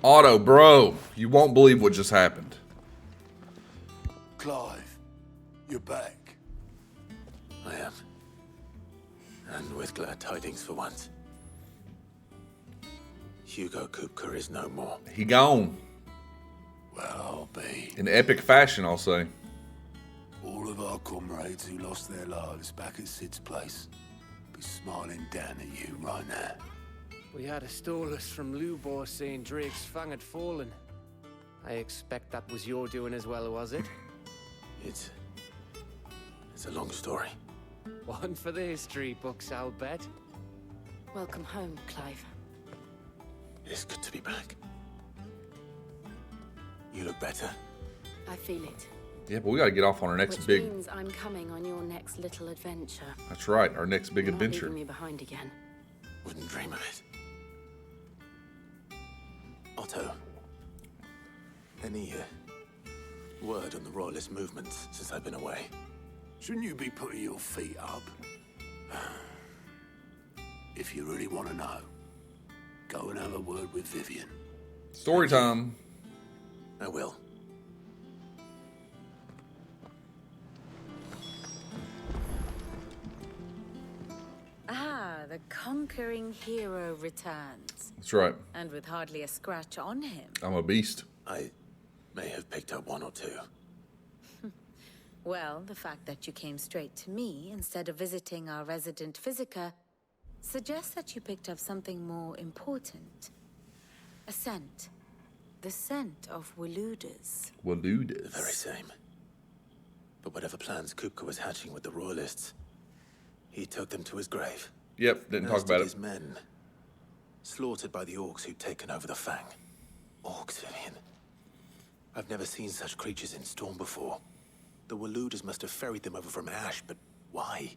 Otto, bro, you won't believe what just happened. Clive, you're back. I am. And with glad tidings for once. Hugo Kupka is no more. He gone. Well, I'll be. In epic fashion, I'll say. All of our comrades who lost their lives back at Sid's place be smiling down at you right now. We had a stolus from Lubor saying Drake's fang had fallen. I expect that was your doing as well, was it? It's a long story. One for the history books, I'll bet. Welcome home, Clive. It's good to be back. You look better. I feel it. Yeah, but we gotta get off on our next Which big... means I'm coming on your next little adventure. That's right, our next big You're not adventure. leaving me behind again. Wouldn't dream of it. Otto, any word on the Royalist movements since I've been away? Shouldn't you be putting your feet up? If you really want to know, go and have a word with Vivian. Story time. I will. Ah, the conquering hero returns. That's right. And with hardly a scratch on him. I'm a beast. I may have picked up one or two. Well, the fact that you came straight to me instead of visiting our resident physiker suggests that you picked up something more important. A scent. The scent of Waludas. Waludas. The very same. But whatever plans Kupka was hatching with the Royalists, he took them to his grave. Yep, didn't talk As did about his it. men, slaughtered by the orcs who'd taken over the Fang. Orcs, Vivian. I've never seen such creatures in Storm before. The Waludas must have ferried them over from Ash, but why?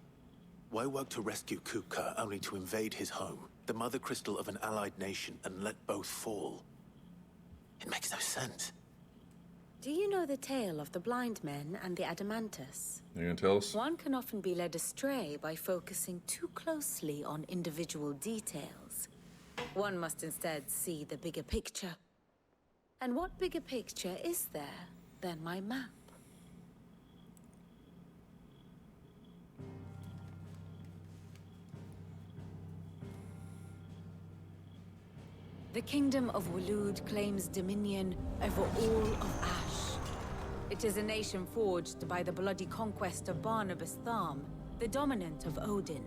Why work to rescue Kupka only to invade his home, the mother crystal of an allied nation, and let both fall? It makes no sense. Do you know the tale of the blind men and the Adamantus? You gonna tell us? One can often be led astray by focusing too closely on individual details. One must instead see the bigger picture. And what bigger picture is there than my map? The Kingdom of Walud claims dominion over all of Ash. It is a nation forged by the bloody conquest of Barnabas Tharm, the dominant of Odin.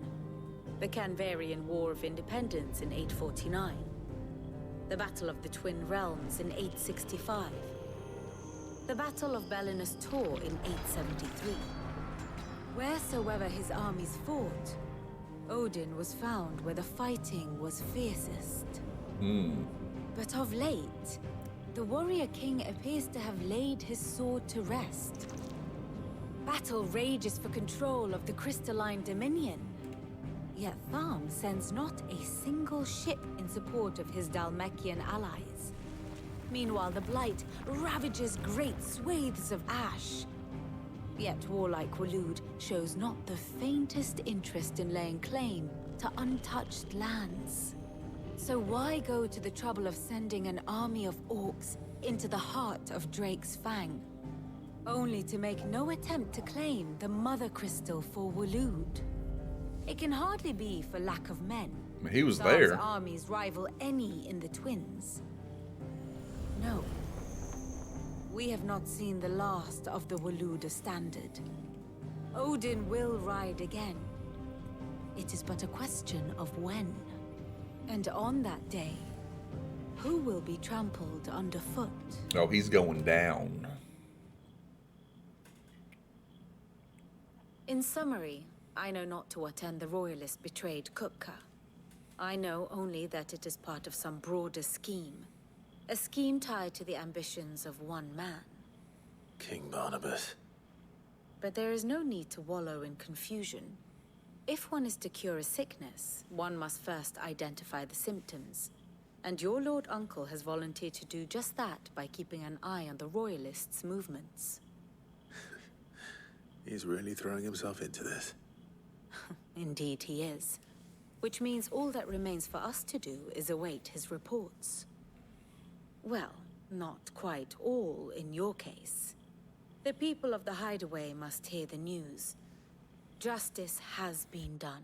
The Canvarian War of Independence in 849. The Battle of the Twin Realms in 865. The Battle of Belinus Tor in 873. Wheresoever his armies fought, Odin was found where the fighting was fiercest. But of late, the warrior king appears to have laid his sword to rest. Battle rages for control of the crystalline dominion. Yet Tharm sends not a single ship in support of his Dhalmekian allies. Meanwhile, the Blight ravages great swathes of Ash. Yet warlike Walud shows not the faintest interest in laying claim to untouched lands. So why go to the trouble of sending an army of orcs into the heart of Drake's Fang, only to make no attempt to claim the Mother Crystal for Walud? It can hardly be for lack of men. He was Tharm's there. armies rival any in the Twins. No. We have not seen the last of the Waluda standard. Odin will ride again. It is but a question of when. And on that day, who will be trampled underfoot? Oh, he's going down. In summary, I know not to what end the Royalists betrayed Kupka. I know only that it is part of some broader scheme. A scheme tied to the ambitions of one man. King Barnabas. But there is no need to wallow in confusion. If one is to cure a sickness, one must first identify the symptoms. And your Lord Uncle has volunteered to do just that by keeping an eye on the Royalists' movements. He's really throwing himself into this. Indeed he is. Which means all that remains for us to do is await his reports. Well, not quite all in your case. The people of the Hideaway must hear the news. Justice has been done.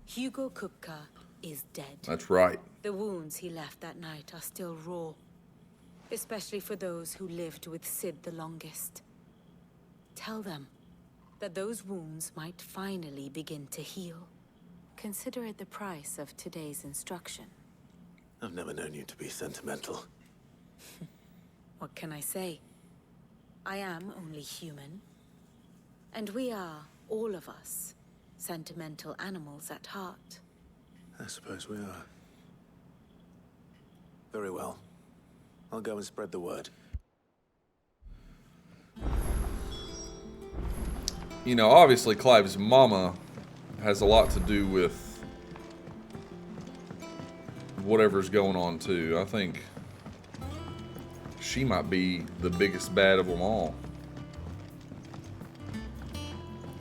Hugo Kupka is dead. That's right. The wounds he left that night are still raw. Especially for those who lived with Sid the longest. Tell them that those wounds might finally begin to heal. Consider it the price of today's instruction. I've never known you to be sentimental. What can I say? I am only human. And we are, all of us, sentimental animals at heart. I suppose we are. Very well. I'll go and spread the word. You know, obviously Clive's mama has a lot to do with whatever's going on too. I think she might be the biggest bad of them all.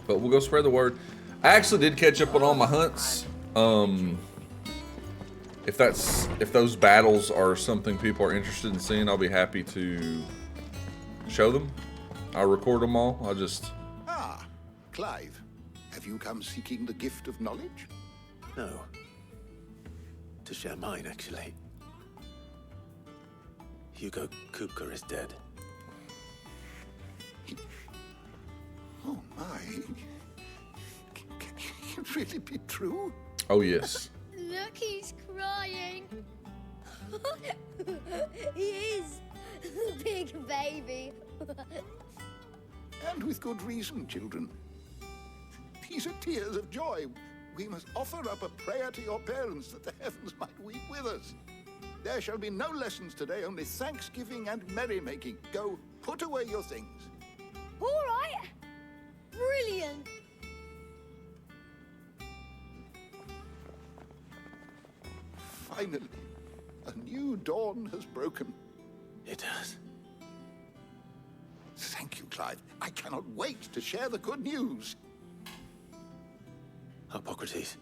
But we'll go spread the word. I actually did catch up on all my hunts. If those battles are something people are interested in seeing, I'll be happy to show them. I'll record them all. Ah, Clive, have you come seeking the gift of knowledge? No. To share mine, actually. Hugo Kupka is dead. Oh my. Can it really be true? Oh yes. Look, he's crying. He is. Big baby. And with good reason, children. These are tears of joy. We must offer up a prayer to your parents that the heavens might weep with us. There shall be no lessons today, only thanksgiving and merrymaking. Go, put away your things. All right. Brilliant. Finally, a new dawn has broken. It has. Thank you, Clive. I cannot wait to share the good news. Hippocrates.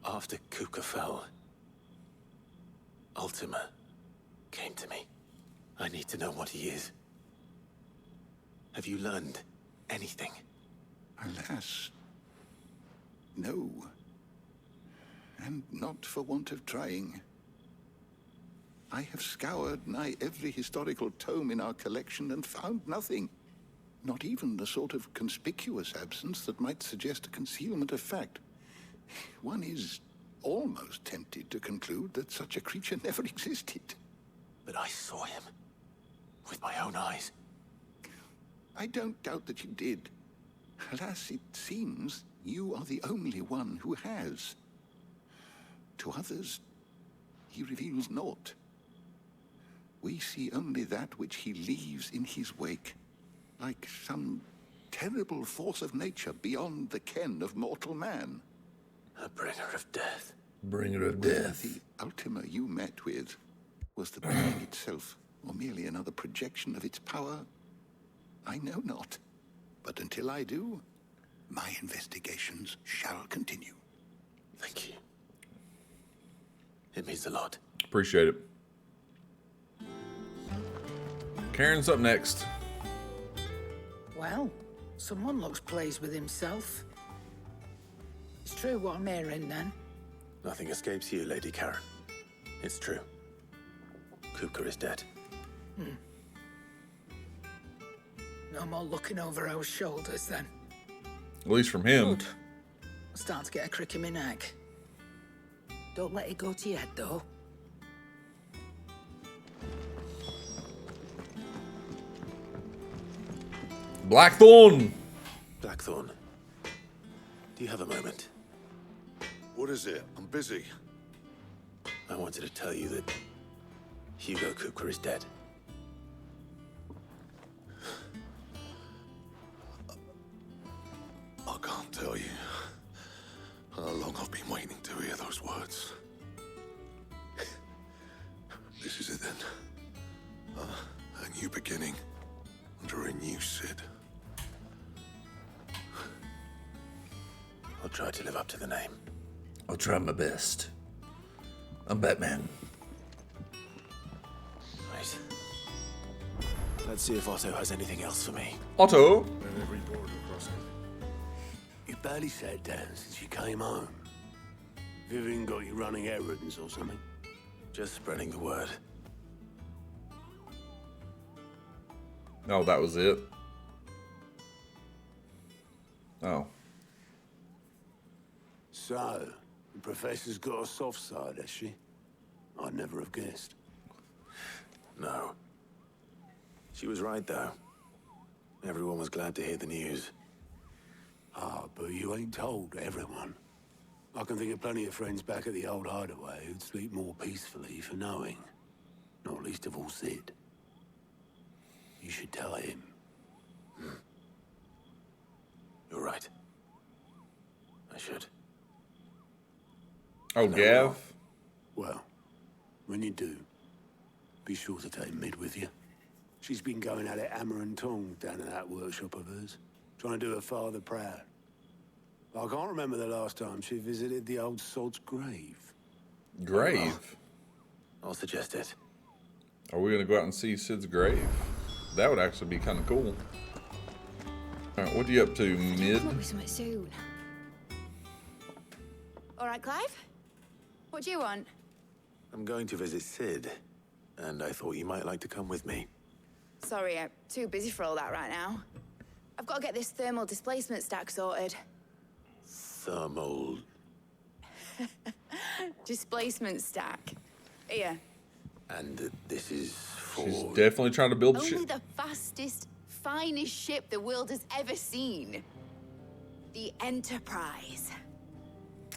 After Kupka fell, Ultima came to me. I need to know what he is. Have you learned anything? Alas, no. And not for want of trying. I have scoured nigh every historical tome in our collection and found nothing. Not even the sort of conspicuous absence that might suggest a concealment of fact. One is almost tempted to conclude that such a creature never existed. But I saw him. With my own eyes. I don't doubt that you did. Alas, it seems you are the only one who has. To others, he reveals naught. We see only that which he leaves in his wake, like some terrible force of nature beyond the ken of mortal man. A bringer of death. Bringer of Whether death. the Ultima you met with was the being itself, or merely another projection of its power, I know not. But until I do, my investigations shall continue. Thank you. It means a lot. Appreciate it. Karen's up next. Well, someone looks pleased with himself. It's true what I'm hearing, then. Nothing escapes you, Lady Karen. It's true. Kupka is dead. No more looking over our shoulders, then. At least from him. Good. I'm starting to get a crick in my neck. Don't let it go to your head, though. Blackthorn! Blackthorn. Do you have a moment? What is it? I'm busy. I wanted to tell you that Hugo Kupka is dead. I can't tell you how long I've been waiting to hear those words. This is it then. A new beginning under a new Sid. I'll try to live up to the name. I'll try my best. I'm Batman. Let's see if Otto has anything else for me. Otto. And every border crossing. You barely sat down since you came home. Vivian got you running errands or something? Just spreading the word. No, that was it. Oh. So, the professor's got a soft side, has she? I'd never have guessed. No. She was right, though. Everyone was glad to hear the news. Ah, but you ain't told everyone. I can think of plenty of friends back at the old hideaway who'd sleep more peacefully for knowing. Not least of all Sid. You should tell him. You're right. I should. Oh, Gav. Well, when you do, be sure to take Mid with you. She's been going at it hammer and tongs down in that workshop of hers, trying to do her father proud. I can't remember the last time she visited the old sod's grave. Grave? I'll suggest it. Are we going to go out and see Sid's grave? That would actually be kind of cool. Alright, what are you up to, Mid? Come up with something soon. All right, Clive? What do you want? I'm going to visit Sid, and I thought you might like to come with me. Sorry, I'm too busy for all that right now. I've got to get this thermal displacement stack sorted. Thermal... Displacement stack. Here. And this is for... She's definitely trying to build Only shit. the fastest, finest ship the world has ever seen. The Enterprise.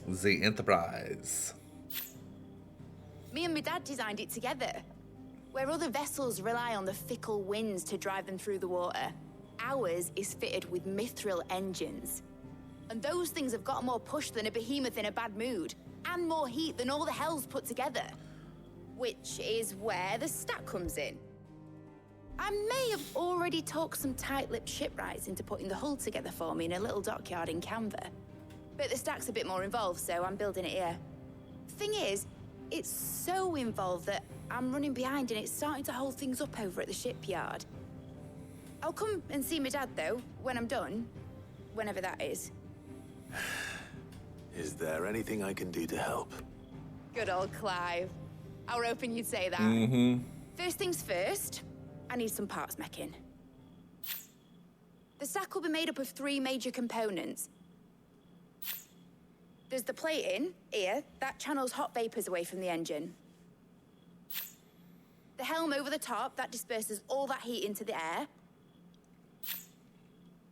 The Enterprise. Me and my dad designed it together. Where other vessels rely on the fickle winds to drive them through the water, ours is fitted with mithril engines. And those things have got more push than a behemoth in a bad mood, and more heat than all the hells put together. Which is where the stack comes in. I may have already talked some tight-lipped shipwrights into putting the hull together for me in a little dockyard in Canva. But the stack's a bit more involved, so I'm building it here. Thing is, it's so involved that I'm running behind and it's starting to hold things up over at the shipyard. I'll come and see my dad, though, when I'm done. Whenever that is. Is there anything I can do to help? Good old Clive. I were hoping you'd say that. Mm-hmm. First things first, I need some parts meching. The stack will be made up of 3 major components. There's the plating, here, that channels hot vapors away from the engine. The helm over the top, that disperses all that heat into the air.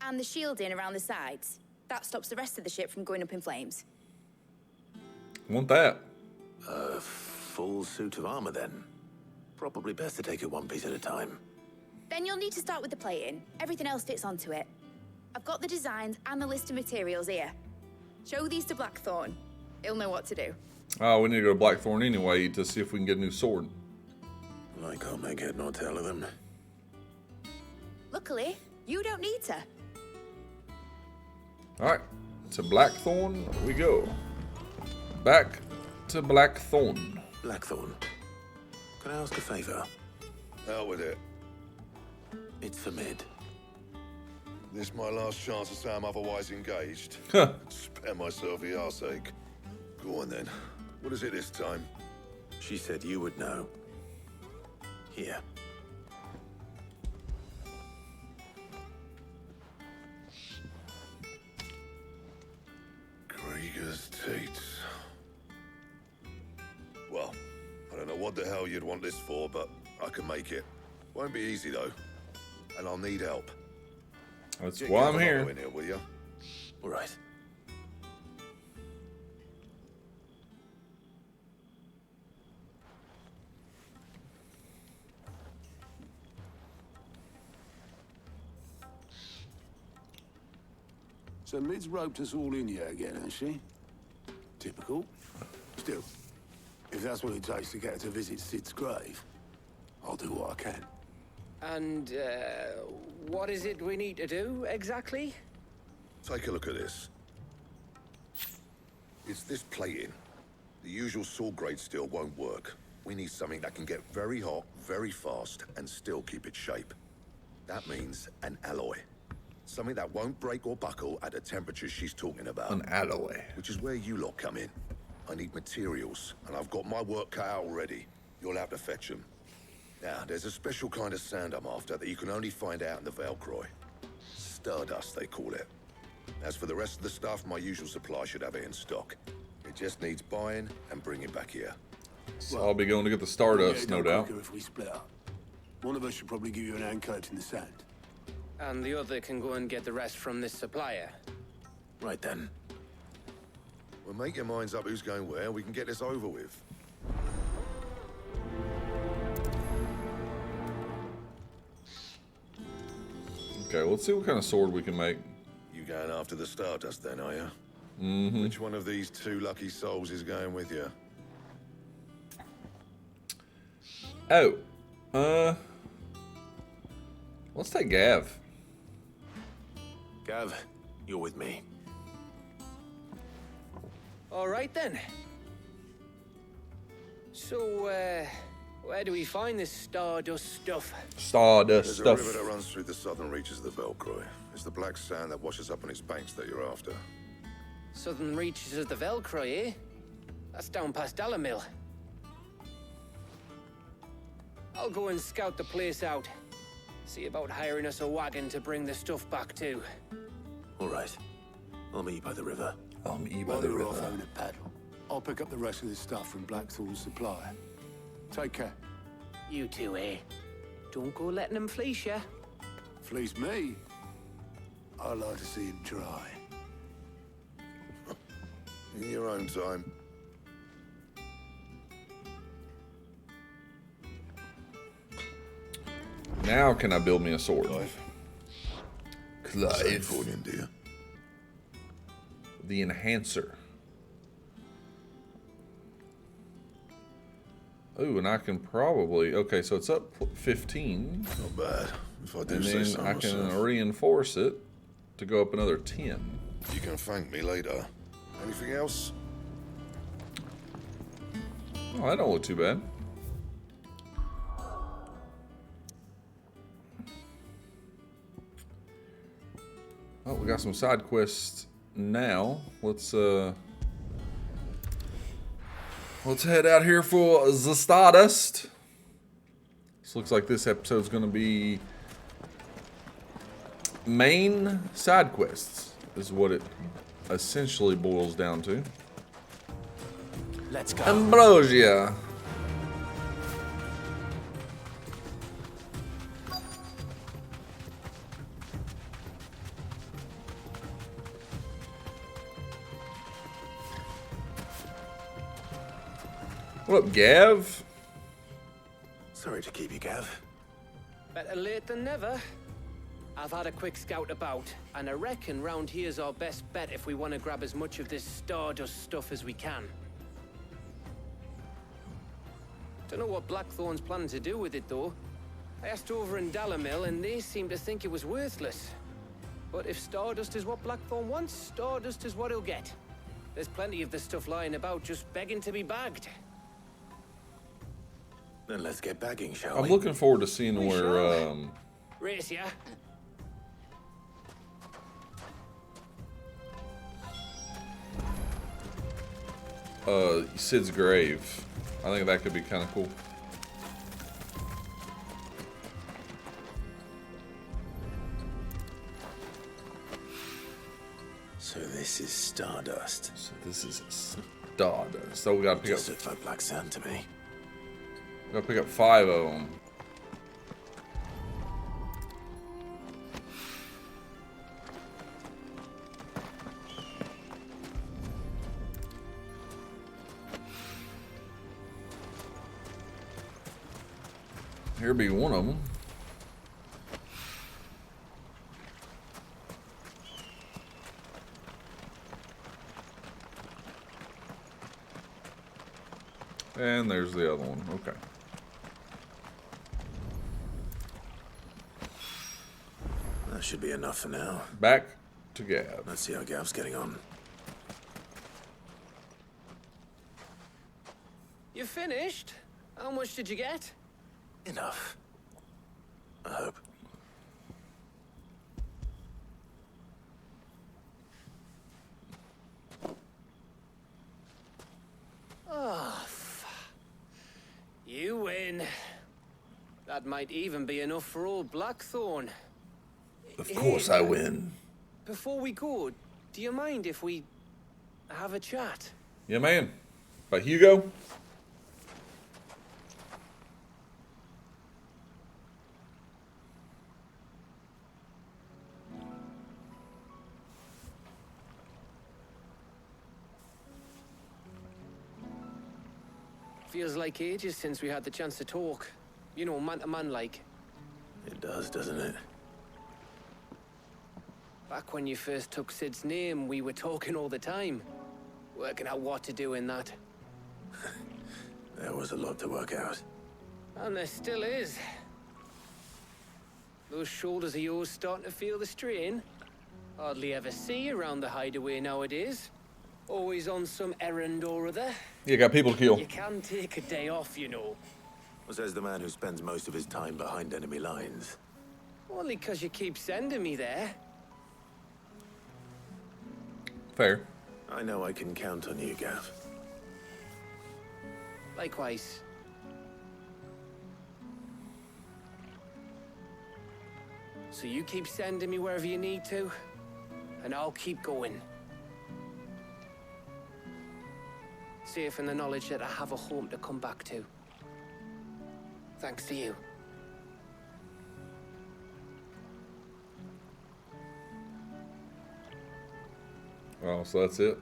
And the shielding around the sides. That stops the rest of the ship from going up in flames. Want that? A full suit of armor, then. Probably best to take it one piece at a time. Then you'll need to start with the plating. Everything else fits onto it. I've got the designs and the list of materials here. Show these to Blackthorn. He'll know what to do. Oh, we need to go to Blackthorn anyway to see if we can get a new sword. I can't make head nor tail of them. Luckily, you don't need to. Alright, to Blackthorn we go. Back to Blackthorn. Blackthorn, can I ask a favor? Out with it. It's for Mid. This my last chance to say I'm otherwise engaged. Huh. Spare myself the arseache. Go on then. What is it this time? She said you would know. Here. Krieger's Tates. Well, I don't know what the hell you'd want this for, but I can make it. Won't be easy though. And I'll need help. That's Get why I'm Gavanolo here. in here, will you? All right. So Mid's roped us all in here again, has she? Typical. Still, if that's what it takes to get her to visit Sid's grave, I'll do what I can. And, what is it we need to do, exactly? Take a look at this. It's this plating. The usual sword grade steel won't work. We need something that can get very hot, very fast, and still keep its shape. That means an alloy. Something that won't break or buckle at the temperatures she's talking about. An alloy. Which is where you lot come in. I need materials, and I've got my work cut out already. You'll have to fetch them. Now, there's a special kind of sand I'm after that you can only find out in the Velcroy. Stardust, they call it. As for the rest of the stuff, my usual supply should have it in stock. It just needs buying and bringing back here. So I'll be going to get the Stardust, no doubt. If we split up. One of us should probably give you an hand collecting the sand. And the other can go and get the rest from this supplier. Right then. Well, make your minds up who's going where, and we can get this over with. Okay, let's see what kind of sword we can make. You going after the Stardust then, are you? Mm-hmm. Which one of these two lucky souls is going with you? Oh, let's take Gav. Gav, you're with me. All right then. So, where do we find this Stardust stuff? Stardust There's stuff. a river that runs through the southern reaches of the Velcroy. It's the black sand that washes up on its banks that you're after. Southern reaches of the Velcroy, eh? That's down past Dalamil. I'll go and scout the place out. See about hiring us a wagon to bring the stuff back to. All right. I'll meet you by the river. I'll meet you by While the you're off river. having a paddle, I'll pick up the rest of this stuff from Blackthorn's supplier. Take care. You two, eh? Don't go letting them fleece ya. Fleece me? I like to see him try. In your own time. Now can I build me a sword? Same Clive. for you, dear. The Enhancer. Oh, and I can probably... Okay, so it's up 15. Not bad. If I do And say then so I can myself. reinforce it to go up another 10. You can thank me later. Anything else? Oh, that don't look too bad. Oh, we got some side quests now. Let's head out here for the Stardust. This looks like this episode's gonna be main side quests, is what it essentially boils down to. Let's go. Ambrosia. What up, Gav? Sorry to keep you, Gav. Better late than never. I've had a quick scout about, and I reckon round here's our best bet if we want to grab as much of this Stardust stuff as we can. Don't know what Blackthorn's planning to do with it, though. I asked over in Dalamil, and they seem to think it was worthless. But if Stardust is what Blackthorn wants, Stardust is what he'll get. There's plenty of this stuff lying about, just begging to be bagged. Then let's get bagging, shall I'm we? looking forward to seeing where Race, yeah? Sid's grave. I think that could be kind of cool. So this is Stardust. So this is Stardust. So we gotta pick up. Just looked like black sand to me. Gotta pick up 5 of them. Here be one of them. And there's the other one. Okay. That should be enough for now. Back to Gav. Let's see how Gav's getting on. You finished? How much did you get? Enough. I hope. Oh, you win. That might even be enough for old Blackthorn. Of course I win. Before we go, do you mind if we have a chat? Yeah, man. By Hugo? Feels like ages since we had the chance to talk. You know, man to man like. It does, doesn't it? Back when you first took Sid's name, we were talking all the time. Working out what to do in that. There was a lot to work out. And there still is. Those shoulders of yours starting to feel the strain. Hardly ever see you around the hideaway nowadays. Always on some errand or other. You got people to kill. You can take a day off, you know. Says the man who spends most of his time behind enemy lines. Only 'cause you keep sending me there. Fair. I know I can count on you, Gav. Likewise. So you keep sending me wherever you need to, and I'll keep going. Safe in the knowledge that I have a home to come back to. Thanks to you. Oh, so that's it?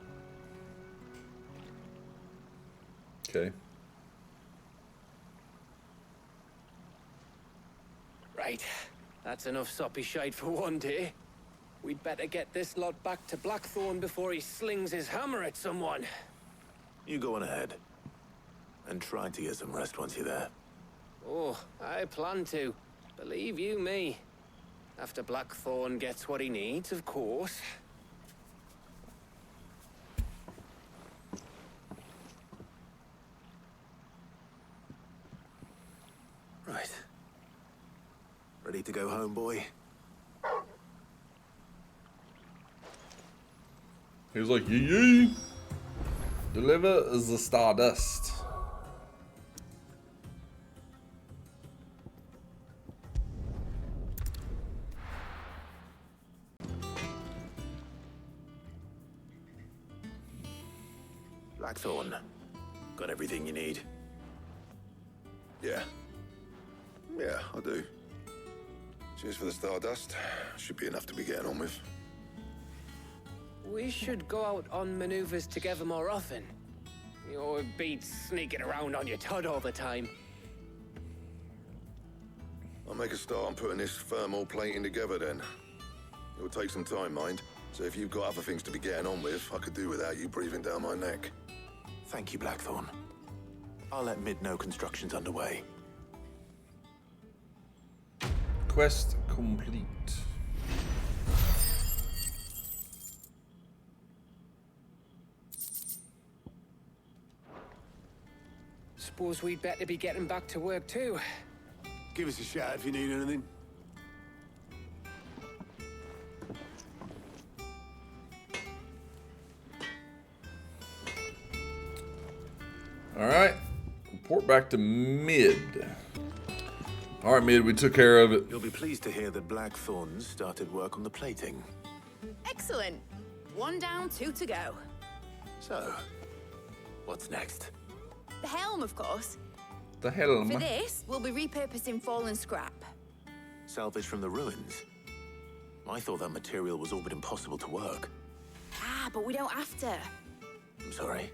Okay. Right. That's enough soppy shite for one day. We'd better get this lot back to Blackthorn before he slings his hammer at someone. You go on ahead. And try to get some rest once you're there. Oh, I plan to. Believe you me. After Blackthorn gets what he needs, of course. Right. Ready to go home, boy? He was like, yee yee. Deliver the stardust. Blackthorn. Got everything you need? Yeah. Yeah, I do. Cheers for the stardust. Should be enough to be getting on with. We should go out on maneuvers together more often. You're beat sneaking around on your Todd all the time. I'll make a start on putting this thermal plating together then. It'll take some time, mind. So if you've got other things to be getting on with, I could do without you breathing down my neck. Thank you, Blackthorn. I'll let Mid know construction's underway. Quest complete. Suppose we'd better be getting back to work too. Give us a shout if you need anything. All right. Report back to Mid. All right, Mid, we took care of it. You'll be pleased to hear that Blackthorn's started work on the plating. Excellent. 1 down, 2 to go. So, what's next? The helm, of course. The hell, For this, we'll be repurposing fallen scrap. Salvage from the ruins? I thought that material was all but impossible to work. Ah, but we don't have to. I'm sorry.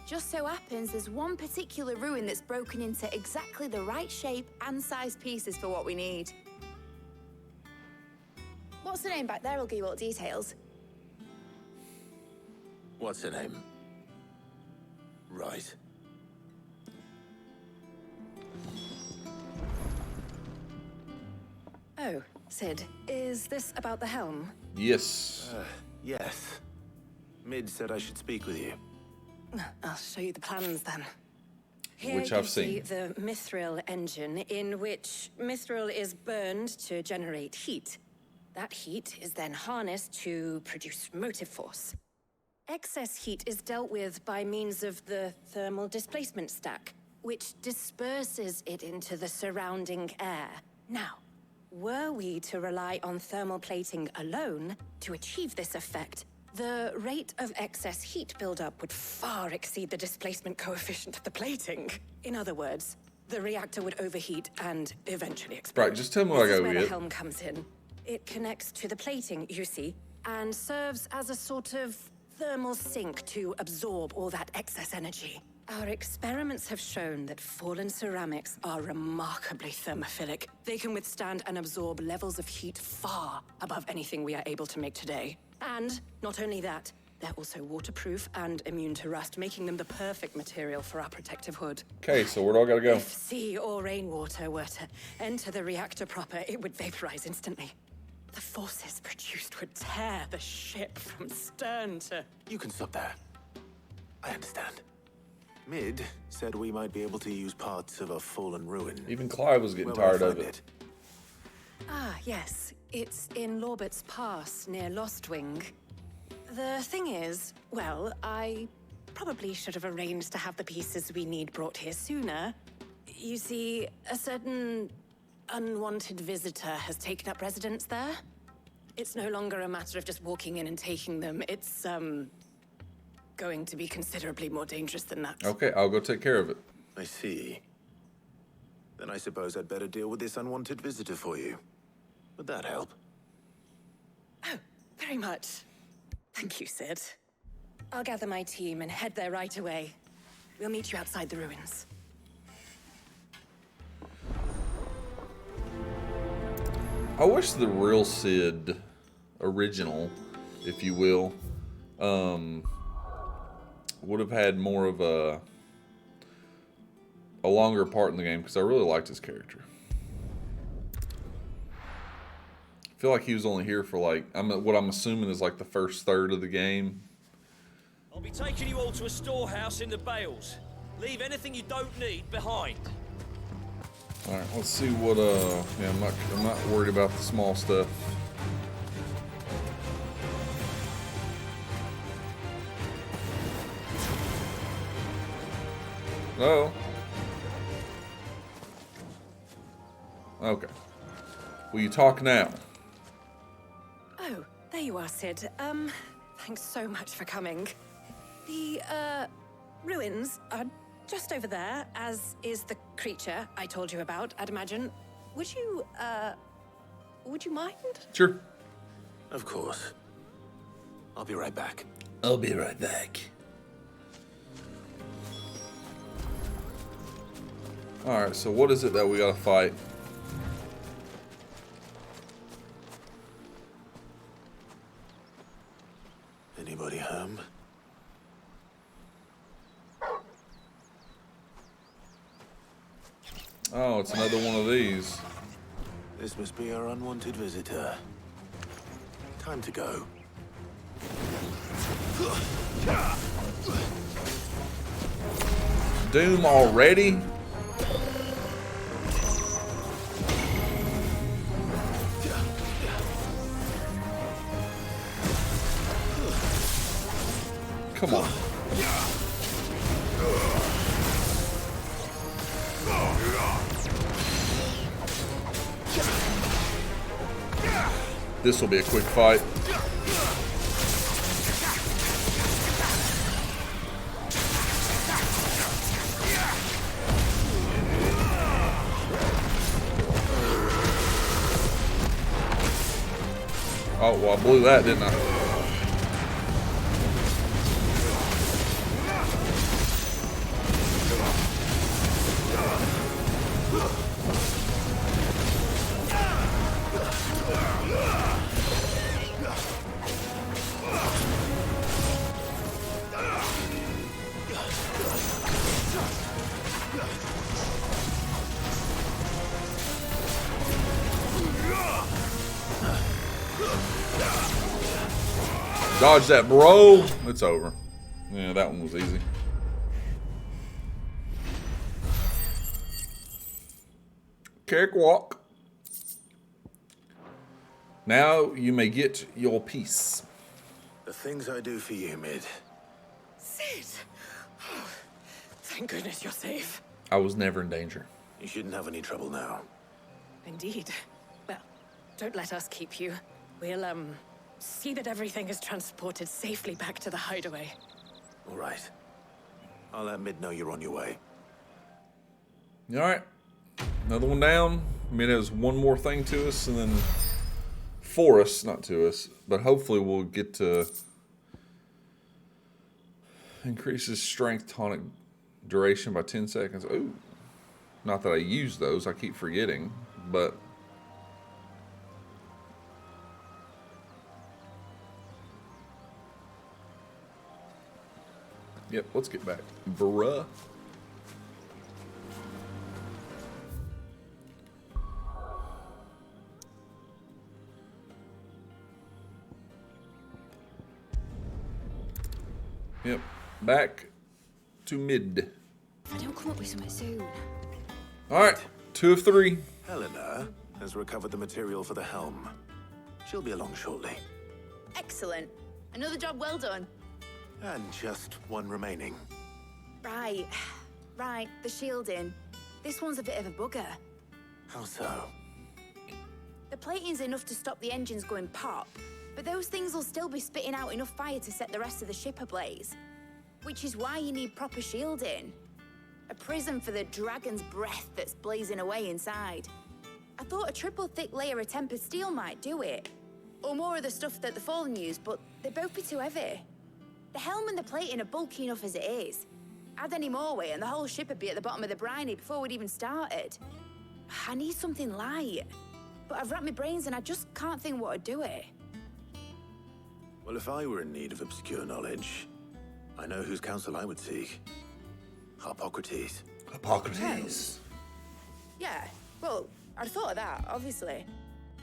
Just so happens there's one particular ruin that's broken into exactly the right shape and size pieces for what we need. What's the name back there? I'll give you all the details. What's her name? Right. Oh, Sid, is this about the helm? Yes. Yes. Mid said I should speak with you. I'll show you the plans then. Here Which you I've see seen. the mithril engine, in which mithril is burned to generate heat. That heat is then harnessed to produce motive force. Excess heat is dealt with by means of the thermal displacement stack, which disperses it into the surrounding air. Now, were we to rely on thermal plating alone to achieve this effect, the rate of excess heat buildup would far exceed the displacement coefficient of the plating. In other words, the reactor would overheat and eventually explode. Right, just tell me what I This is gotta where the get. helm comes in. It connects to the plating, you see, and serves as a sort of thermal sink to absorb all that excess energy. Our experiments have shown that fallen ceramics are remarkably thermophilic. They can withstand and absorb levels of heat far above anything we are able to make today. And not only that, they're also waterproof and immune to rust, making them the perfect material for our protective hood. Okay, so where do I gotta go? If sea or rainwater were to enter the reactor proper, it would vaporize instantly. The forces produced would tear the ship from stern to... You can stop there. I understand. Mid said we might be able to use parts of a fallen ruin. Even Clive was getting Where will I tired of find it. Ah, yes. It's in Lorbert's Pass, near Lostwing. The thing is, well, I probably should have arranged to have the pieces we need brought here sooner. You see, a certain unwanted visitor has taken up residence there. It's no longer a matter of just walking in and taking them. It's, going to be considerably more dangerous than that. Okay, I'll go take care of it. I see. Then I suppose I'd better deal with this unwanted visitor for you. Would that help? Oh, very much. Thank you, Sid. I'll gather my team and head there right away. We'll meet you outside the ruins. I wish the real Sid, original, if you will, would have had more of a longer part in the game, because I really liked his character. I feel like he was only here for like, what I'm assuming is like the first third of the game. I'll be taking you all to a storehouse in the Bales. Leave anything you don't need behind. All right, let's see what. Yeah, I'm not worried about the small stuff. Oh. Okay. Will you talk now? Oh, there you are, Sid. Thanks so much for coming. The, ruins are just over there, as is the creature I told you about, I'd imagine. Would you mind? Sure. Of course. I'll be right back. I'll be right back. Alright, so what is it that we gotta fight? Anybody home? Oh, it's another one of these. This must be our unwanted visitor. Time to go. Doom already? Come on. This will be a quick fight. Oh, well, I blew that, didn't I? Dodge that, bro. It's over. Yeah, that one was easy. Cakewalk. Now you may get your piece. The things I do for you, Mid. Sid! Oh, thank goodness you're safe. I was never in danger. You shouldn't have any trouble now. Indeed. Well, don't let us keep you. We'll, see that everything is transported safely back to the hideaway. All right. I'll let Mid know you're on your way. All right. Another one down. Mid has one more thing to us, and then for us, not to us, but hopefully we'll get to increase his strength tonic duration by 10 seconds. Ooh. Not that I use those, I keep forgetting, but yep, let's get back. Bruh. Yep, back to Mid. If I don't come up with something soon. All right, 2 of 3. Helena has recovered the material for the helm. She'll be along shortly. Excellent. Another job well done. And just one remaining. Right. Right, the shielding. This one's a bit of a bugger. How so? The plating's enough to stop the engines going pop, but those things will still be spitting out enough fire to set the rest of the ship ablaze. Which is why you need proper shielding. A prison for the dragon's breath that's blazing away inside. I thought a triple thick layer of tempered steel might do it. Or more of the stuff that the Fallen use, but they'd both be too heavy. The helm and the plating are bulky enough as it is. Add any more weight and the whole ship would be at the bottom of the briny before we'd even started. I need something light. But I've racked my brains and I just can't think what would do it. Well, if I were in need of obscure knowledge, I know whose counsel I would seek. Hippocrates. Hippocrates. Yeah, well, I'd thought of that, obviously.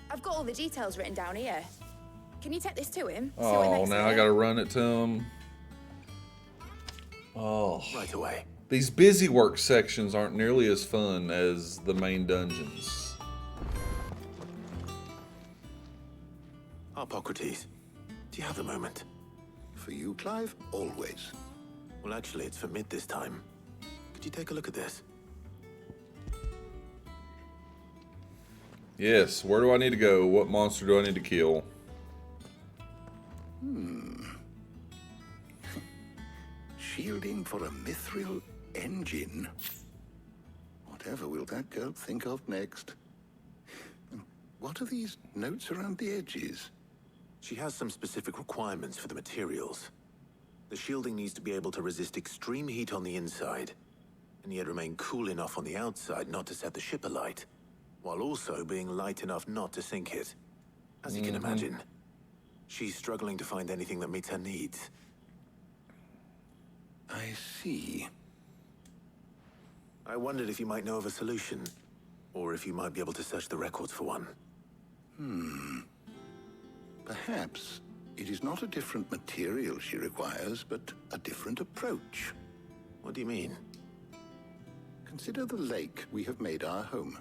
I've got all the details written down here. Can you take this to him? See what he Oh, makes now of I it? gotta run it to him. Oh. Right away. These busy work sections aren't nearly as fun as the main dungeons. Hippocrates, do you have a moment? For you, Clive, always. Well, actually, it's for Mid this time. Could you take a look at this? Yes, where do I need to go? What monster do I need to kill? Shielding for a mithril engine. Whatever will that girl think of next? What are these notes around the edges? She has some specific requirements for the materials. The shielding needs to be able to resist extreme heat on the inside, and yet remain cool enough on the outside not to set the ship alight, while also being light enough not to sink it. As you can imagine, she's struggling to find anything that meets her needs. I see. I wondered if you might know of a solution, or if you might be able to search the records for one. Perhaps it is not a different material she requires, but a different approach. What do you mean? Consider the lake we have made our home.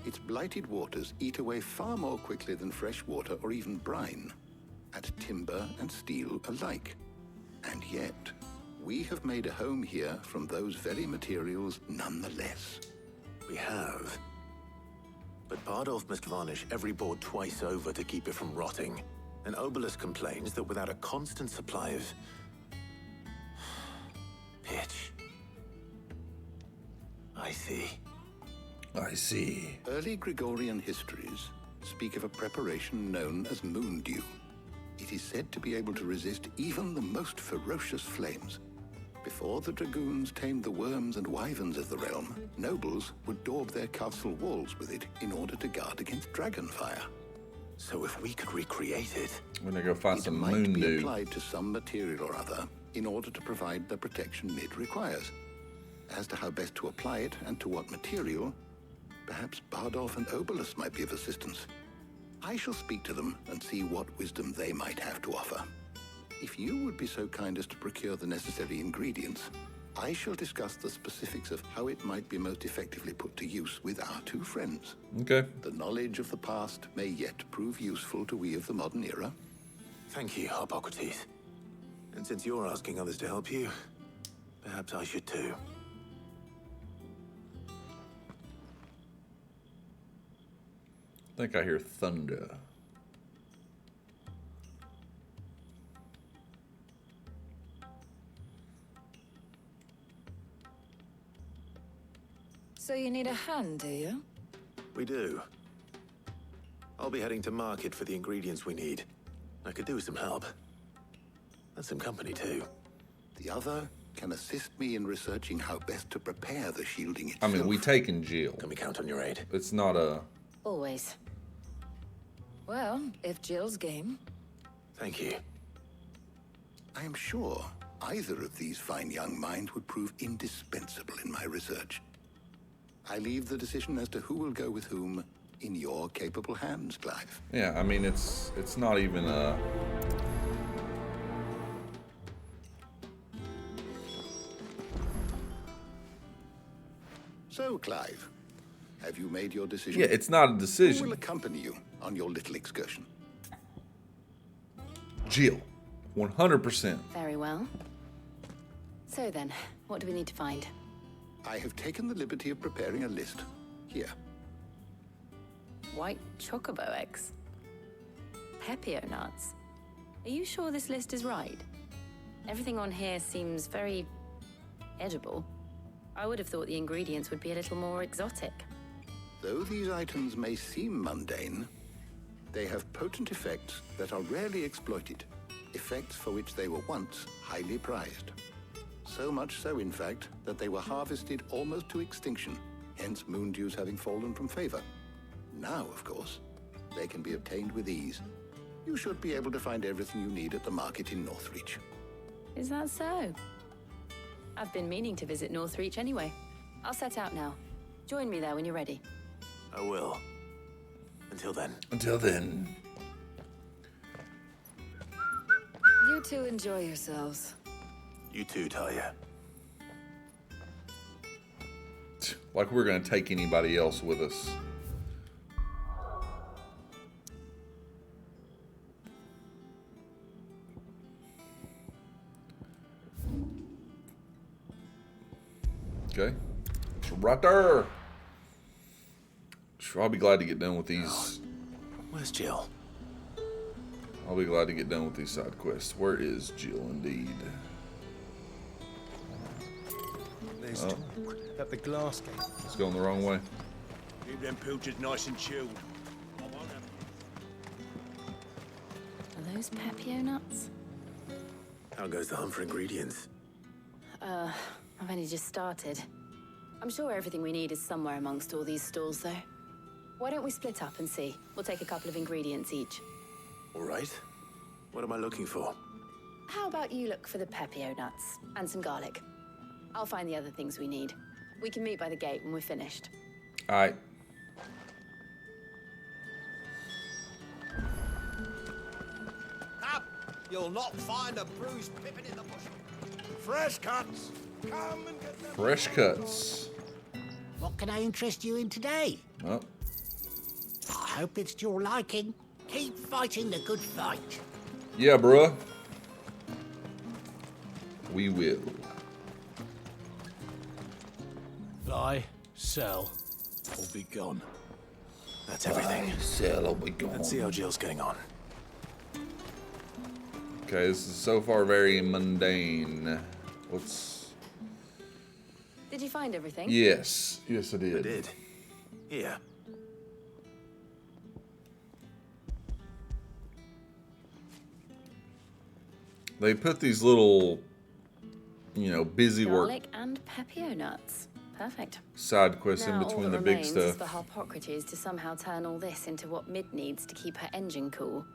Its blighted waters eat away far more quickly than fresh water or even brine, at timber and steel alike. And yet, we have made a home here from those very materials nonetheless. We have. But Bardolph must varnish every board twice over to keep it from rotting. And Obelisk complains that without a constant supply of pitch. I see. I see. Early Gregorian histories speak of a preparation known as moon dew. It is said to be able to resist even the most ferocious flames. Before the dragoons tamed the worms and wyverns of the realm, nobles would daub their castle walls with it in order to guard against dragon fire. So if we could recreate it... We're gonna go find It some might moon be dew. applied to some material or other in order to provide the protection Mid requires. As to how best to apply it and to what material, perhaps Bardolph and Obelisk might be of assistance. I shall speak to them and see what wisdom they might have to offer. If you would be so kind as to procure the necessary ingredients, I shall discuss the specifics of how it might be most effectively put to use with our two friends. Okay. The knowledge of the past may yet prove useful to we of the modern era. Thank you, Hippocrates. And since you're asking others to help you, perhaps I should too. I think I hear thunder. So you need a hand, do you? We do. I'll be heading to market for the ingredients we need. I could do with some help. And some company too. The other can assist me in researching how best to prepare the shielding itself. I mean, we taking Jill. Can we count on your aid? It's not a... Always. Well, if Jill's game. Thank you. I am sure either of these fine young minds would prove indispensable in my research. I leave the decision as to who will go with whom in your capable hands, Clive. Yeah, I mean, it's not even a... So, Clive, have you made your decision? Yeah, it's not a Who decision. will accompany you on your little excursion? Jill. 100%. Very well. So then, what do we need to find? I have taken the liberty of preparing a list. Here. White chocobo eggs. Pepio nuts. Are you sure this list is right? Everything on here seems very edible. I would have thought the ingredients would be a little more exotic. Though these items may seem mundane, they have potent effects that are rarely exploited, effects for which they were once highly prized. So much so, in fact, that they were harvested almost to extinction, hence moon dews having fallen from favor. Now, of course, they can be obtained with ease. You should be able to find everything you need at the market in Northreach. Is that so? I've been meaning to visit Northreach anyway. I'll set out now. Join me there when you're ready. I will. Until then. Until then. You two enjoy yourselves. You too, Talia. Like we're going to take anybody else with us. Okay. So right there. Sure, I'll be glad to get done with these. Where's Jill? I'll be glad to get done with these side quests. Where is Jill, indeed? There's talk that the glass gate. It's going the wrong way. Keep them pilchers nice and chilled. Are those Pepio nuts? How goes the hunt for ingredients? I've only just started. I'm sure everything we need is somewhere amongst all these stalls, though. Why don't we split up and see? We'll take a couple of ingredients each. All right. What am I looking for? How about you look for the Pepio nuts and some garlic? I'll find the other things we need. We can meet by the gate when we're finished. All right. Up! You'll not find a bruised pippin in the bush. Fresh cuts. Come and get them. Fresh cuts. What can I interest you in today? Oh. I hope it's to your liking. Keep fighting the good fight. Yeah, bruh. We will. Buy, sell, or be gone. That's everything. Sell or be gone. Let's see how Jill's getting on. Okay, this is so far very mundane. Let's... Did you find everything? Yes. Yes, I did. I did. Here. They put these little, you know, busy work Garlic and Pepio nuts. Perfect. side quests in Now, between all the that big remains stuff. is for Harpocrates to somehow turn all this into what Mid needs to keep her engine cool.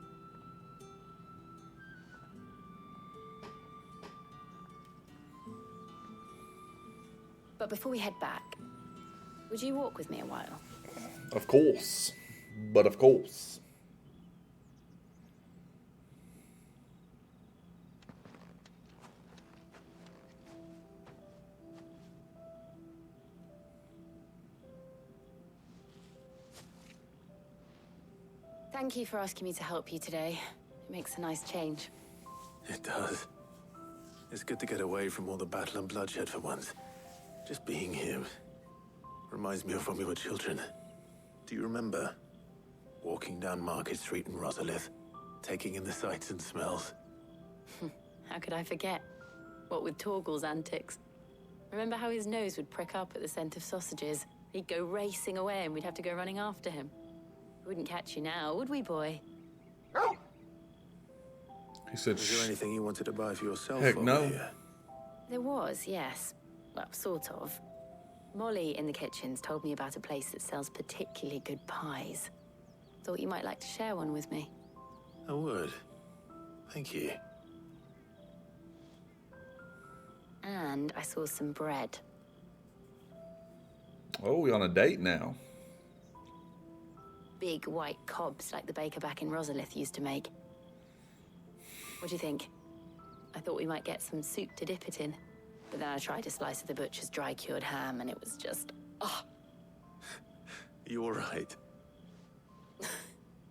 But before we head back, would you walk with me a while? Of course. But of course. Thank you for asking me to help you today. It makes a nice change. It does. It's good to get away from all the battle and bloodshed for once. Just being here reminds me of when we were children. Do you remember? Walking down Market Street in Rosalith, taking in the sights and smells. How could I forget? What with Torgal's antics. Remember how his nose would prick up at the scent of sausages? He'd go racing away and we'd have to go running after him. We wouldn't catch you now, would we, boy? He said, "Was there anything you wanted to buy for yourself?" Heck over no. here? There was, yes. Well, sort of. Molly in the kitchens told me about a place that sells particularly good pies. Thought you might like to share one with me. I would. Thank you. And I saw some bread. oh, we on a date now. Big white cobs like the baker back in Rosalith used to make. What do you think? I thought we might get some soup to dip it in. But then I tried a slice of the butcher's dry-cured ham and it was just... oh, You all right?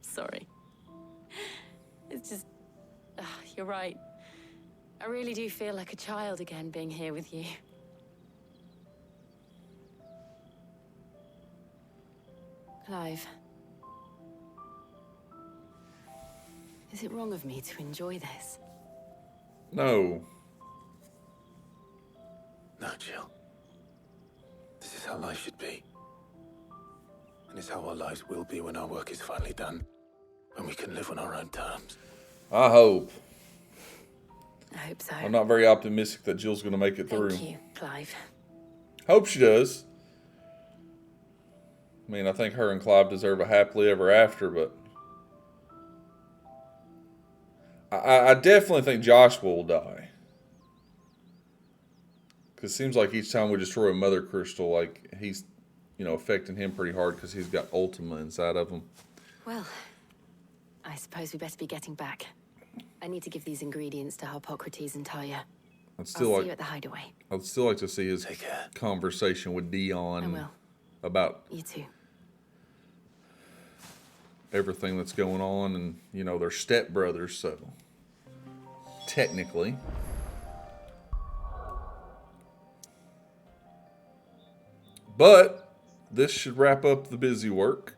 sorry. It's just... you're right. I really do feel like a child again being here with you. Clive. Is it wrong of me to enjoy this? No. No, Jill. This is how life should be. And it's how our lives will be when our work is finally done. When we can live on our own terms. I hope. I hope so. I'm not very optimistic that Jill's going to make it through. Thank you, Clive. Hope she does. I mean, I think her and Clive deserve a happily ever after, but I definitely think Joshua will die. Because it seems like each time we destroy a mother crystal, like he's, affecting him pretty hard because he's got Ultima inside of him. Well, I suppose we better be getting back. I need to give these ingredients to Hippocrates and Talia. I'd still I'll see you at the hideaway. I'd still like to see his conversation with Dion I will. about You too. everything that's going on, and they're stepbrothers, so technically. But this should wrap up the busy work.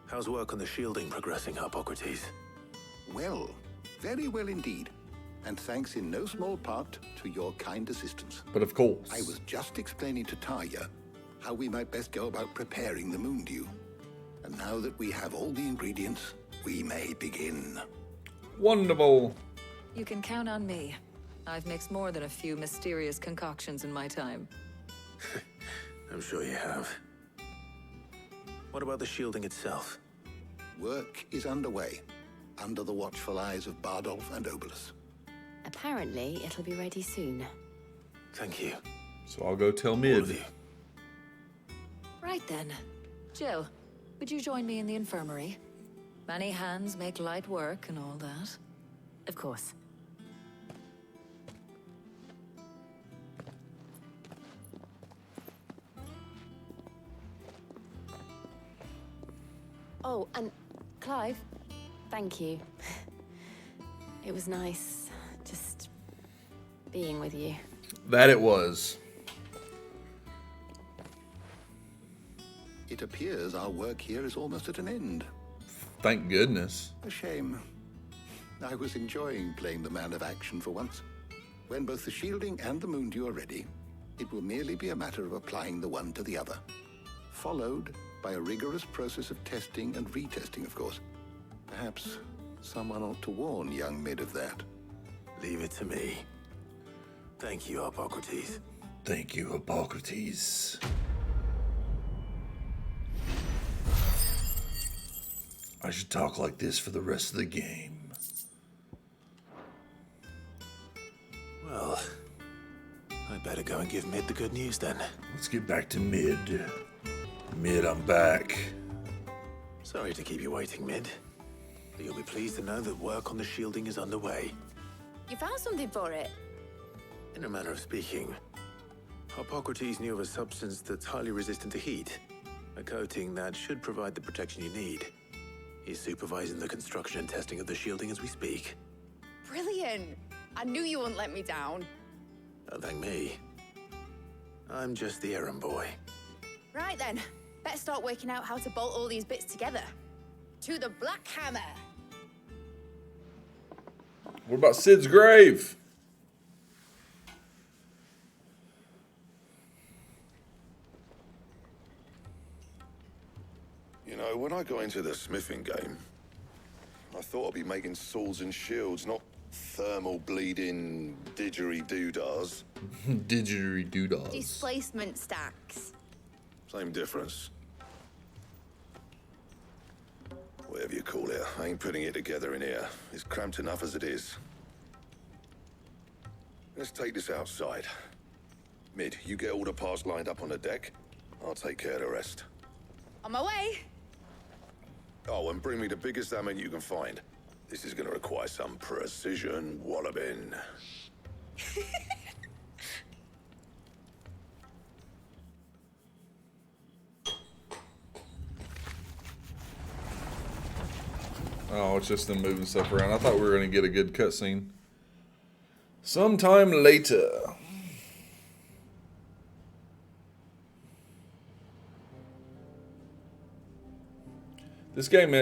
How's work on the shielding progressing, Hippocrates? Well, very well indeed. And thanks in no small part to your kind assistance. But of course. I was just explaining to Talia how we might best go about preparing the moon dew. And now that we have all the ingredients, we may begin. Wonderful. You can count on me. I've mixed more than a few mysterious concoctions in my time. I'm sure you have. What about the shielding itself? Work is underway, under the watchful eyes of Bardolph and Obolus. Apparently, it'll be ready soon. Thank you. So I'll go tell Mid. Right then. Jill, would you join me in the infirmary? Many hands make light work and all that. Of course. Oh, and Clive, thank you. It was nice just being with you. That it was. It appears our work here is almost at an end. Thank goodness. A shame. I was enjoying playing the man of action for once. When both the shielding and the moon dew are ready, it will merely be a matter of applying the one to the other. Followed by a rigorous process of testing and retesting, of course. Perhaps someone ought to warn young Mid of that. Leave it to me. Thank you, Hippocrates. Thank you, Hippocrates. I should talk like this for the rest of the game. Well, I'd better go and give Mid the good news then. Let's get back to Mid. Mid, I'm back. Sorry to keep you waiting, Mid. But you'll be pleased to know that work on the shielding is underway. You found something for it? In a manner of speaking, Hippocrates knew of a substance that's highly resistant to heat. A coating that should provide the protection you need. He's supervising the construction and testing of the shielding as we speak. Brilliant! I knew you wouldn't let me down. Don't thank me. I'm just the errand boy. Right then, better start working out how to bolt all these bits together. To the Black Hammer! What about Sid's grave? You know, when I got into the smithing game, I thought I'd be making swords and shields, not thermal bleeding didgeridoo-dahs. Didgeridoo-dahs. Displacement stacks. Same difference. Whatever you call it, I ain't putting it together in here. It's cramped enough as it is. Let's take this outside. Mid, you get all the parts lined up on the deck. I'll take care of the rest. On my way! Oh, and bring me the biggest hammer you can find. This is gonna require some precision walloping. Oh, it's just them moving stuff around. I thought we were going to get a good cutscene. Sometime later. This game,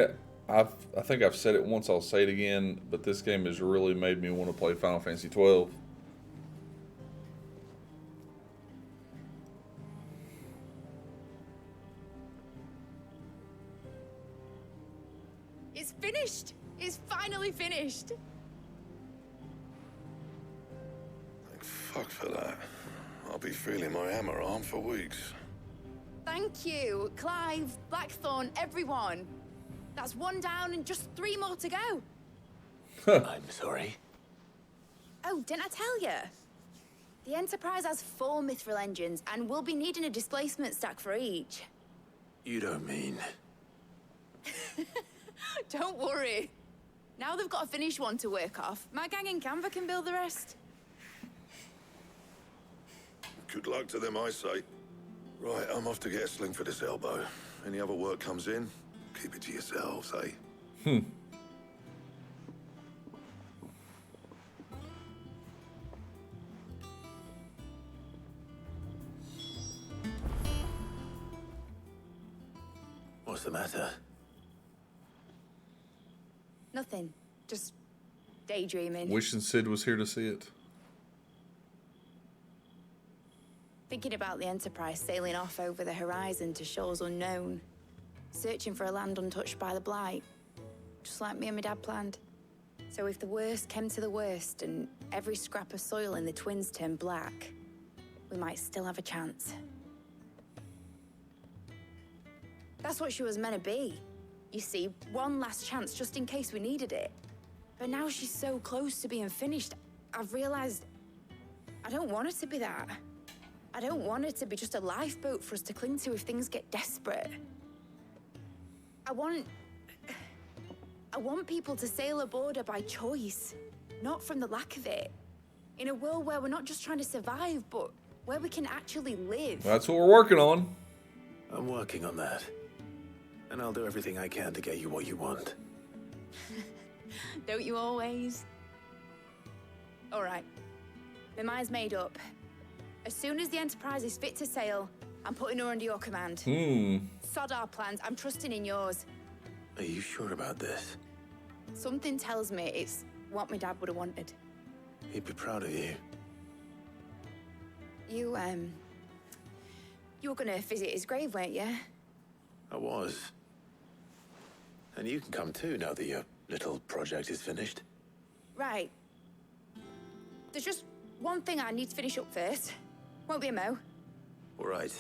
I think I've said it once, I'll say it again, but this game has really made me want to play Final Fantasy XII. It's finished! It's finally finished! Thank fuck for that. I'll be feeling my hammer arm for weeks. Thank you, Clive, Blackthorn, everyone. That's one down and just 3 more to go. I'm sorry. Oh, didn't I tell you? The Enterprise has 4 mithril engines, and we'll be needing a displacement stack for each. You don't mean... Don't worry. Now they've got a finished one to work off. My gang in Canva can build the rest. Good luck to them, I say. Right, I'm off to get a sling for this elbow. Any other work comes in, keep it to yourselves, eh? What's the matter? Nothing. Just daydreaming. Wishing Sid was here to see it. Thinking about the Enterprise sailing off over the horizon to shores unknown. Searching for a land untouched by the Blight. Just like me and my dad planned. So if the worst came to the worst and every scrap of soil in the Twins turned black, we might still have a chance. That's what she was meant to be. You see, one last chance just in case we needed it. But now she's so close to being finished, I've realized I don't want it to be that. I don't want it to be just a lifeboat for us to cling to if things get desperate. I want people to sail aboard her by choice, not from the lack of it. In a world where we're not just trying to survive, but where we can actually live. That's what we're working on. I'm working on that. And I'll do everything I can to get you what you want. Don't you always? All right. My mind's made up. As soon as the Enterprise is fit to sail, I'm putting her under your command. Sod our plans. I'm trusting in yours. Are you sure about this? Something tells me it's what my dad would have wanted. He'd be proud of you. You were gonna visit his grave, weren't you? I was. And you can come too now that your little project is finished. Right. There's just one thing I need to finish up first. Won't be a mo. All right.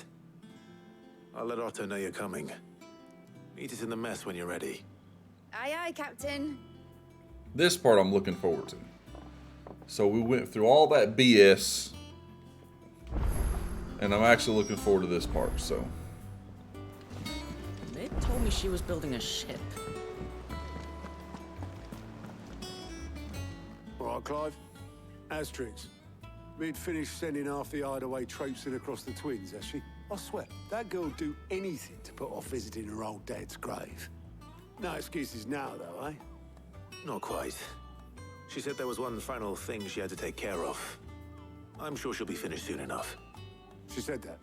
I'll let Otto know you're coming. Meet us in the mess when you're ready. Aye, aye, Captain. This part I'm looking forward to. So we went through all that BS. And I'm actually looking forward to this part, so. They told me she was building a ship. All right, Clive. Asterix. We'd finished sending half the hideaway traipsing across the Twins, has she? I swear, that girl'd do anything to put off visiting her old dad's grave. No excuses now, though, eh? Not quite. She said there was one final thing she had to take care of. I'm sure she'll be finished soon enough. She said that?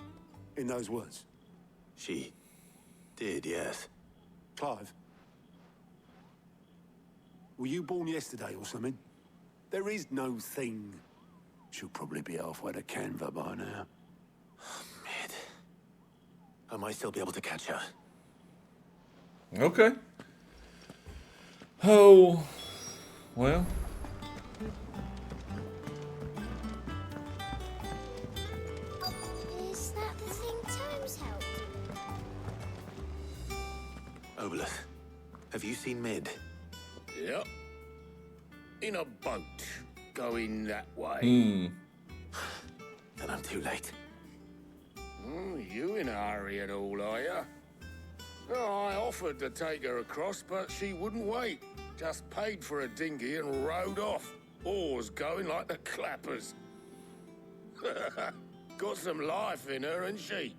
In those words? She did, yes. Clive? Were you born yesterday or something? There is no thing. She'll probably be halfway to Canva by now. Mid. I might still be able to catch her. Okay. Oh, well. Is that the thing Tomes helped? Obelith, have you seen Mid? Yep. In a boat, going that way. Then I'm too late. You in a hurry and all, are ya? Oh, I offered to take her across, but she wouldn't wait. Just paid for a dinghy and rowed off. Oars going like the clappers. Got some life in her, ain't she?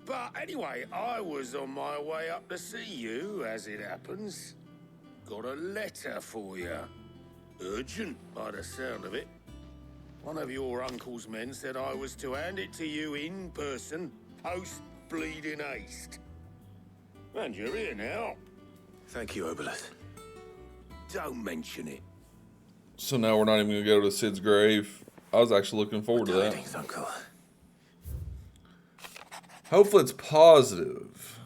But anyway, I was on my way up to see you, as it happens. Got a letter for you. Urgent, by the sound of it. One of your uncle's men said I was to hand it to you in person, post-bleeding haste. And you're here now. Thank you, Obelith. Don't mention it. So now we're not even going to go to Sid's grave. I was actually looking forward to that. Tidings, Uncle. Hopefully it's positive.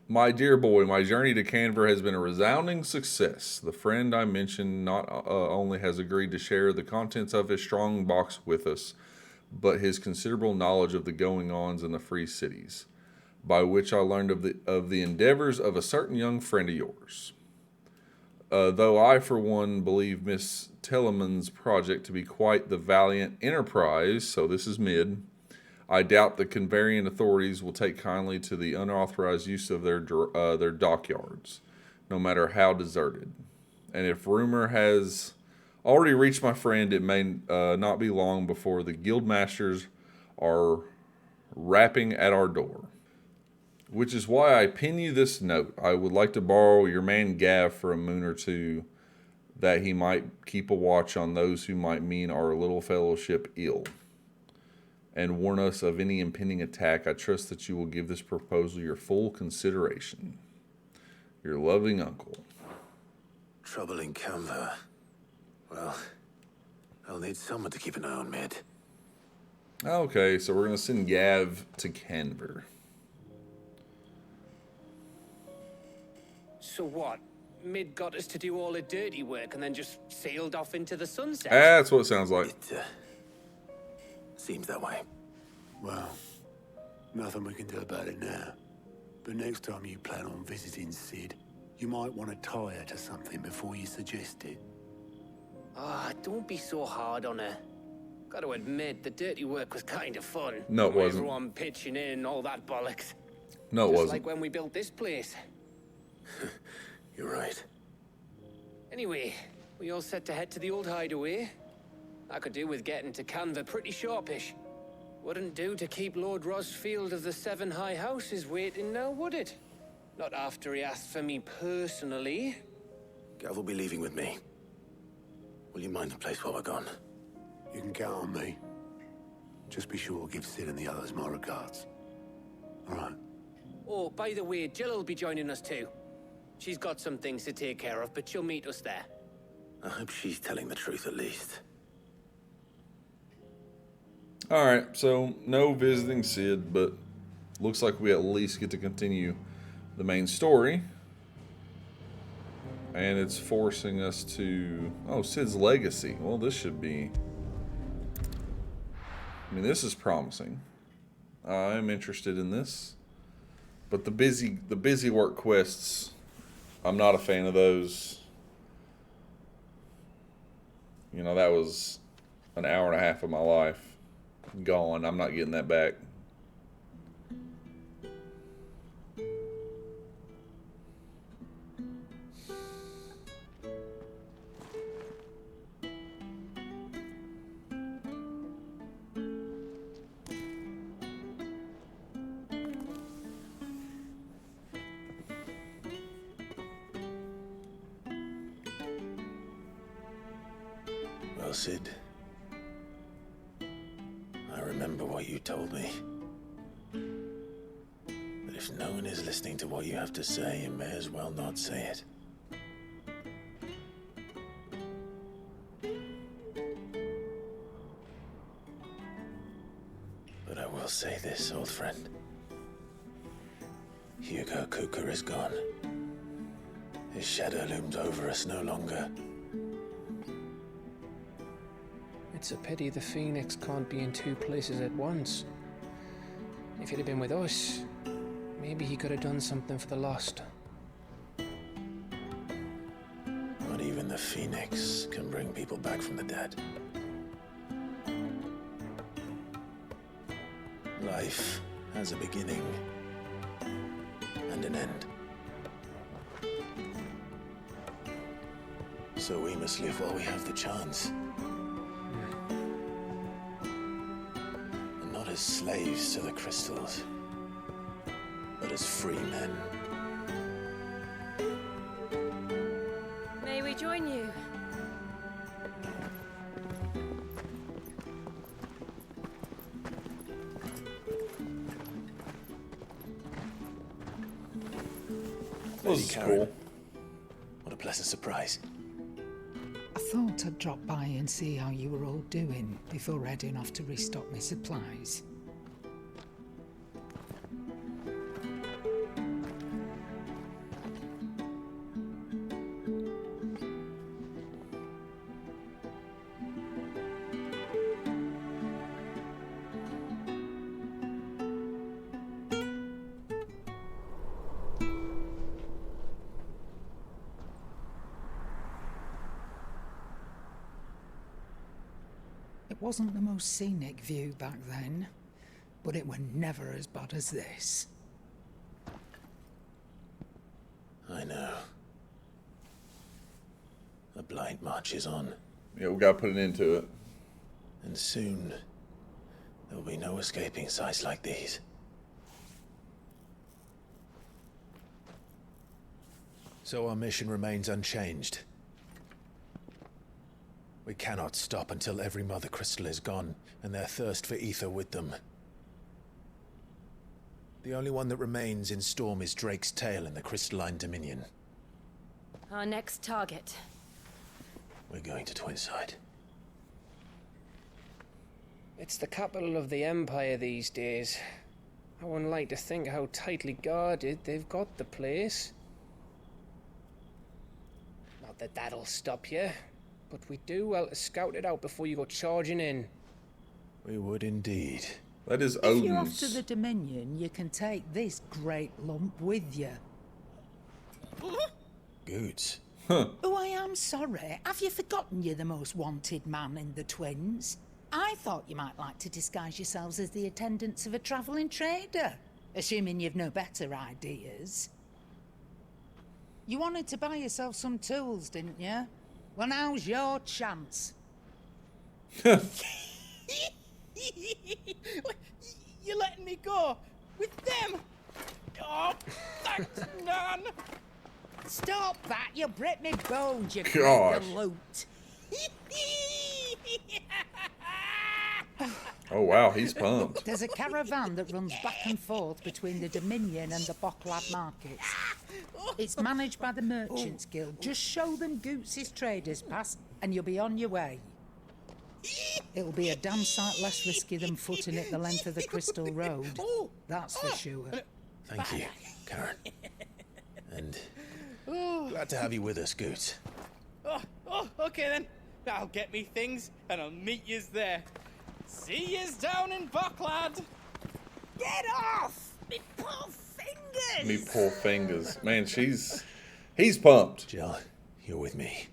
My dear boy, my journey to Canver has been a resounding success. The friend I mentioned not only has agreed to share the contents of his strong box with us, but his considerable knowledge of the going-ons in the free cities, by which I learned of the endeavors of a certain young friend of yours. Though I, for one, believe Miss Tellerman's project to be quite the valiant enterprise, so this is Mid, I doubt the Convarian authorities will take kindly to the unauthorized use of their dockyards, no matter how deserted. And if rumor has already reached my friend, it may not be long before the guildmasters are rapping at our door. Which is why I pin you this note. I would like to borrow your man Gav for a moon or two, that he might keep a watch on those who might mean our little fellowship ill, and warn us of any impending attack. I trust that you will give this proposal your full consideration. Your loving uncle. Trouble in Canva. Well, I'll need someone to keep an eye on Mid. Okay, so we're going to send Gav to Canver. So what? Mid got us to do all the dirty work and then just sailed off into the sunset? That's what it sounds like. It seems that way. Well, nothing we can do about it now. But next time you plan on visiting Sid, you might want to tie her to something before you suggest it. Ah, don't be so hard on her. Got to admit, the dirty work was kind of fun. No, it wasn't. Everyone pitching in, all that bollocks. No, it Just wasn't. like when we built this place. You're right. Anyway, we all set to head to the old hideaway. I could do with getting to Canva pretty sharpish. Wouldn't do to keep Lord Rosfield of the Seven High Houses waiting now, would it? Not after he asked for me personally. Gav will be leaving with me. Will you mind the place while we're gone? You can count on me. Just be sure to give Sid and the others my regards. All right. Oh, by the way, Jill will be joining us too. She's got some things to take care of, but she'll meet us there. I hope she's telling the truth at least. Alright, so no visiting Sid, but looks like we at least get to continue the main story. And it's forcing us to... Oh, Sid's legacy. Well, this should be... I mean, this is promising. I'm interested in this. But the busy work quests, I'm not a fan of those. You know, that was an hour and a half of my life gone. I'm not getting that back. Well, Sid, I remember what you told me. But if no one is listening to what you have to say, you may as well not say it. But I will say this, old friend. Hugo Kuka is gone. His shadow looms over us no longer. It's a pity the Phoenix can't be in two places at once. If he'd have been with us, maybe he could have done something for the lost. Not even the Phoenix can bring people back from the dead. Life has a beginning and an end. So we must live while we have the chance. And not as slaves to the crystals, but as free men. May we join you? This is cool. What a pleasant surprise. I thought I'd drop by and see how you were all doing before heading off to restock my supplies. It wasn't the most scenic view back then, but it were never as bad as this. I know. The Blight marches on. Yeah, we gotta put an end to it. And soon, there will be no escaping sights like these. So our mission remains unchanged. We cannot stop until every Mother Crystal is gone, and their thirst for ether with them. The only one that remains in Storm is Drake's tail in the Crystalline Dominion. Our next target. We're going to Twinside. It's the capital of the Empire these days. I wouldn't like to think how tightly guarded they've got the place. Not that that'll stop you, but we do well to scout it out before you go charging in. We would indeed. That is If you're off Odin's. to the Dominion, you can take this great lump with you. Goods. Oh, I am sorry. Have you forgotten you're the most wanted man in the Twins? I thought you might like to disguise yourselves as the attendants of a travelling trader, assuming you've no better ideas. You wanted to buy yourself some tools, didn't you? Well, now's your chance. You're letting me go with them? Oh, thanks, Nan. Stop that! You'll break me bones, you Gosh. great loot. Oh wow, he's pumped. There's a caravan that runs back and forth between the Dominion and the Bocklad markets. It's managed by the Merchants Guild. Just show them Goots' traders pass and you'll be on your way. It'll be a damn sight less risky than footing it the length of the Crystal Road. That's for sure. Thank you, Karen. And glad to have you with us, Goots. Oh, okay then. I'll get me things and I'll meet yous there. See yous down in Bocklad. Get off! Me poor fingers! Me poor fingers. Man, he's pumped. Jill, you're with me.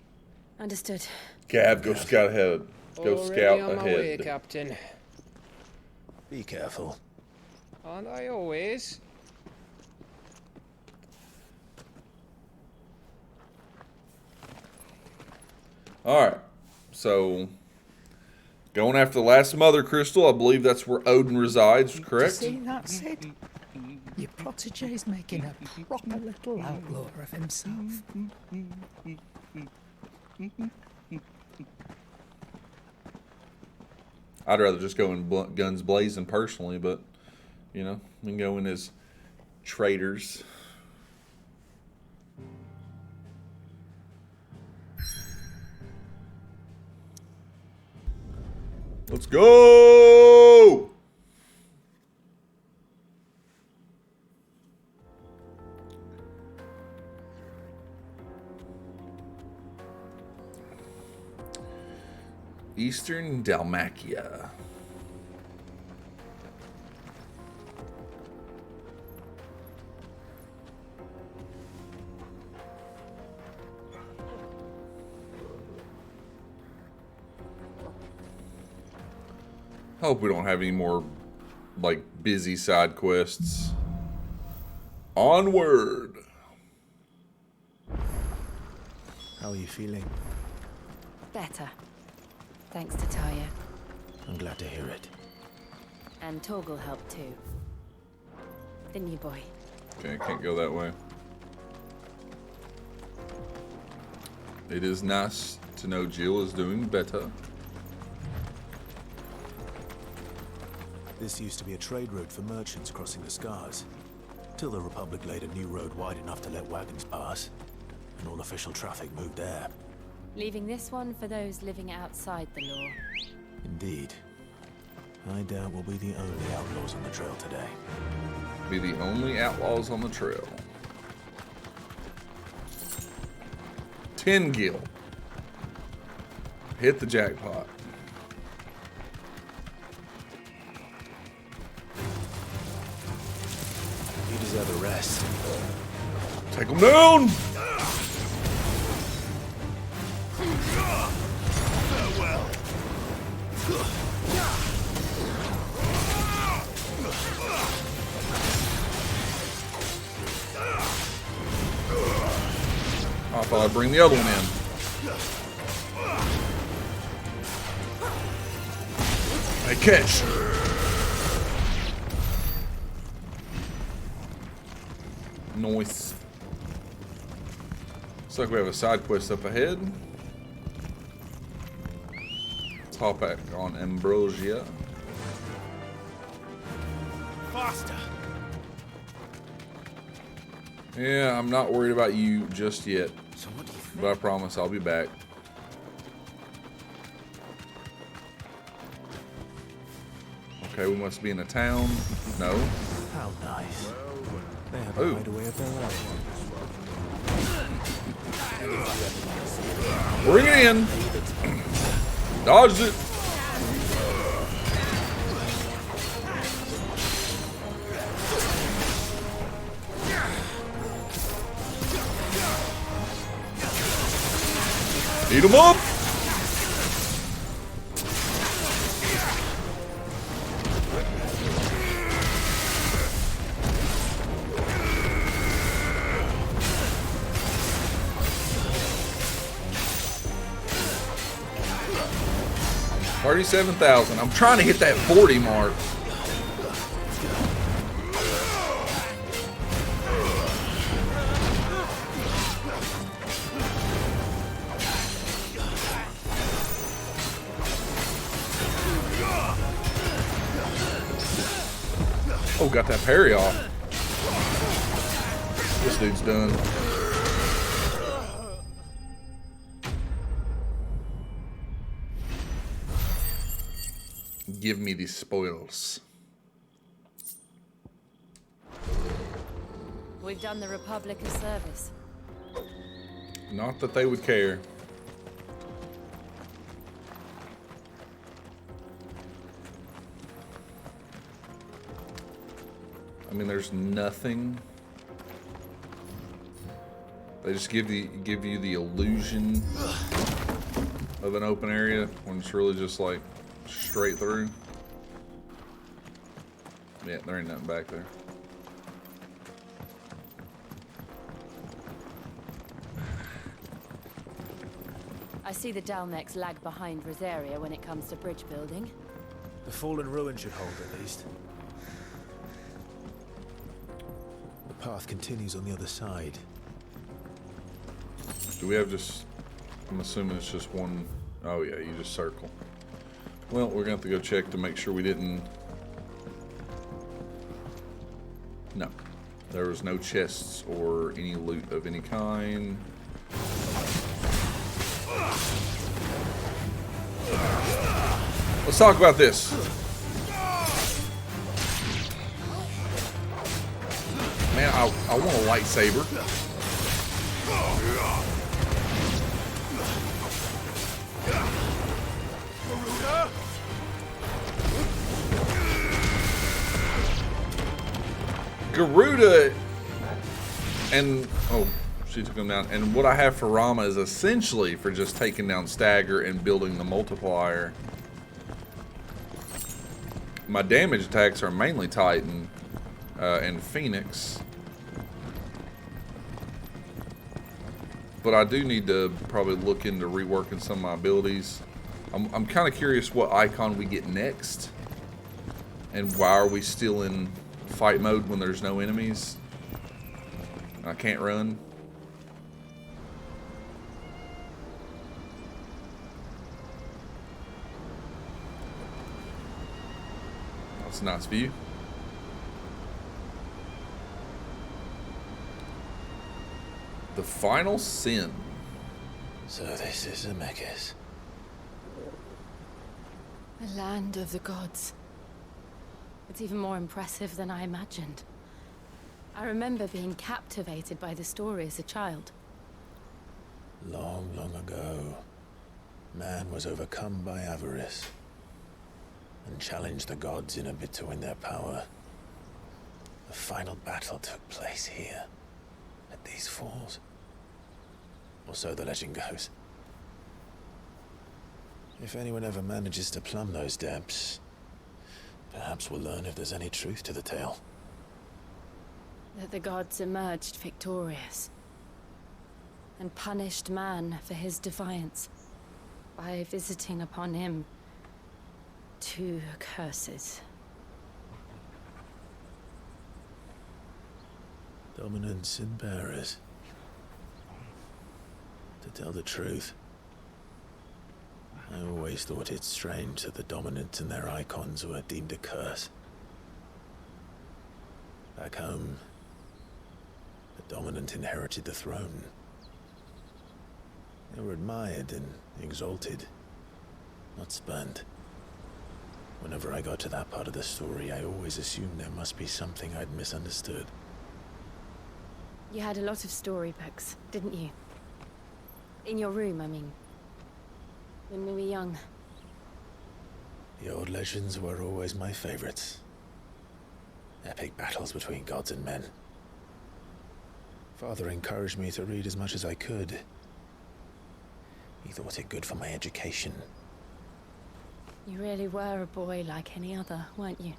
Understood. Gav, go scout ahead. Go Already scout on my way, ahead. Captain. Be careful. Aren't I always? Alright. So going after the last Mother Crystal, I believe that's where Odin resides, correct? See that, Sid? Your protege's making a proper little outlaw of himself. I'd rather just go in guns blazing personally, but, you know, we can go in as traders. Let's go! Eastern Dalmatia. Hope we don't have any more, like, busy side quests. Onward! How are you feeling? Better. Thanks to Taya. I'm glad to hear it. And Torgal helped too. Didn't you, boy? Okay, I can't go that way. It is nice to know Jill is doing better. This used to be a trade route for merchants crossing the Scars, till the Republic laid a new road wide enough to let wagons pass, and all official traffic moved there. Leaving this one for those living outside the law. Indeed. I doubt we'll be the only outlaws on the trail today. Be the only outlaws on the trail. 10 gil. Hit the jackpot. You deserve a rest. Take them down! Farewell. I thought I'd bring the other one in. Hey, catch! Nice. Looks like we have a side quest up ahead. Top back on Ambrosia. Faster. Yeah, I'm not worried about you just yet. But I promise I'll be back. Okay, we must be in a town. No. How nice. They have Ooh. a hideaway of their own. Bring it in. Dodged it. Eat him up. $37,000. I'm trying to hit that 40 mark. Oh, got that parry off. This dude's done. Give me the spoils. We've done the Republic a service. Not that they would care. I mean, there's nothing. They just give you the illusion of an open area when it's really just like straight through. Yeah, there ain't nothing back there. I see the Dalmex lag behind Rosaria when it comes to bridge building. The fallen ruin should hold at least. The path continues on the other side. Do we have just... I'm assuming it's just one... Oh yeah, you just circle. Well, we're gonna have to go check to make sure we didn't. No, there was no chests or any loot of any kind. Let's talk about this. Man, I want a lightsaber. Garuda and oh, she took him down. And what I have for Rama is essentially for just taking down Stagger and building the multiplier. My damage attacks are mainly Titan and Phoenix, but I do need to probably look into reworking some of my abilities. I'm kind of curious what icon we get next, and why are we still in fight mode when there's no enemies? I can't run. That's a nice view. The final sin. So this is Zemeckis. The land of the gods. It's even more impressive than I imagined. I remember being captivated by the story as a child. Long, long ago, man was overcome by avarice and challenged the gods in a bid to win their power. The final battle took place here, at these falls. Or so the legend goes. If anyone ever manages to plumb those depths, perhaps we'll learn if there's any truth to the tale. That the gods emerged victorious and punished man for his defiance by visiting upon him 2 curses. Dominance and bearers. To tell the truth, I always thought it strange that the dominant and their icons were deemed a curse. Back home, the dominant inherited the throne. They were admired and exalted, not spurned. Whenever I got to that part of the story, I always assumed there must be something I'd misunderstood. You had a lot of storybooks, didn't you? In your room, I mean. When we were young. The old legends were always my favorites. Epic battles between gods and men. Father encouraged me to read as much as I could. He thought it good for my education. You really were a boy like any other, weren't you?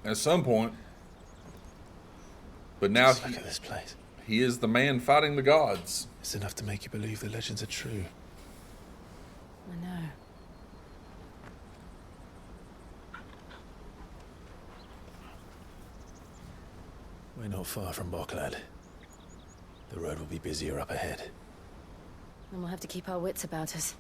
At some point. But now Just look at this place. He is the man fighting the gods. It's enough to make you believe the legends are true. I know. We're not far from Boklad. The road will be busier up ahead. And we'll have to keep our wits about us.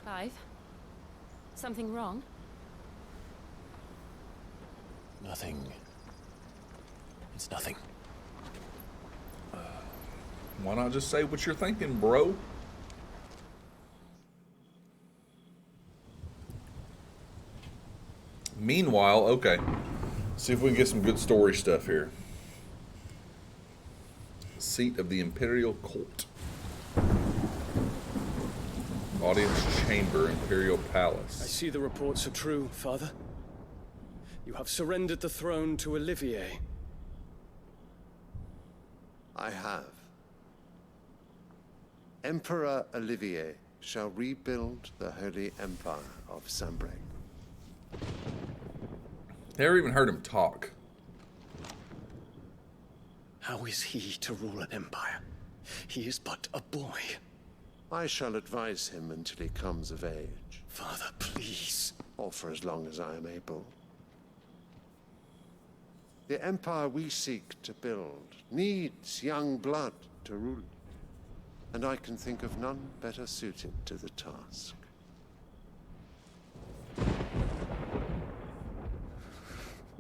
Clive? Something wrong? Nothing. It's nothing. Why not just say what you're thinking, bro? Meanwhile, okay. See if we can get some good story stuff here. Seat of the Imperial Court. Audience Chamber, Imperial Palace. I see the reports are true, Father. You have surrendered the throne to Olivier. I have. Emperor Olivier shall rebuild the Holy Empire of Sanbreque. Never even heard him talk. How is he to rule an empire? He is but a boy. I shall advise him until he comes of age. Father, please. Or for as long as I am able. The empire we seek to build needs young blood to rule, and I can think of none better suited to the task.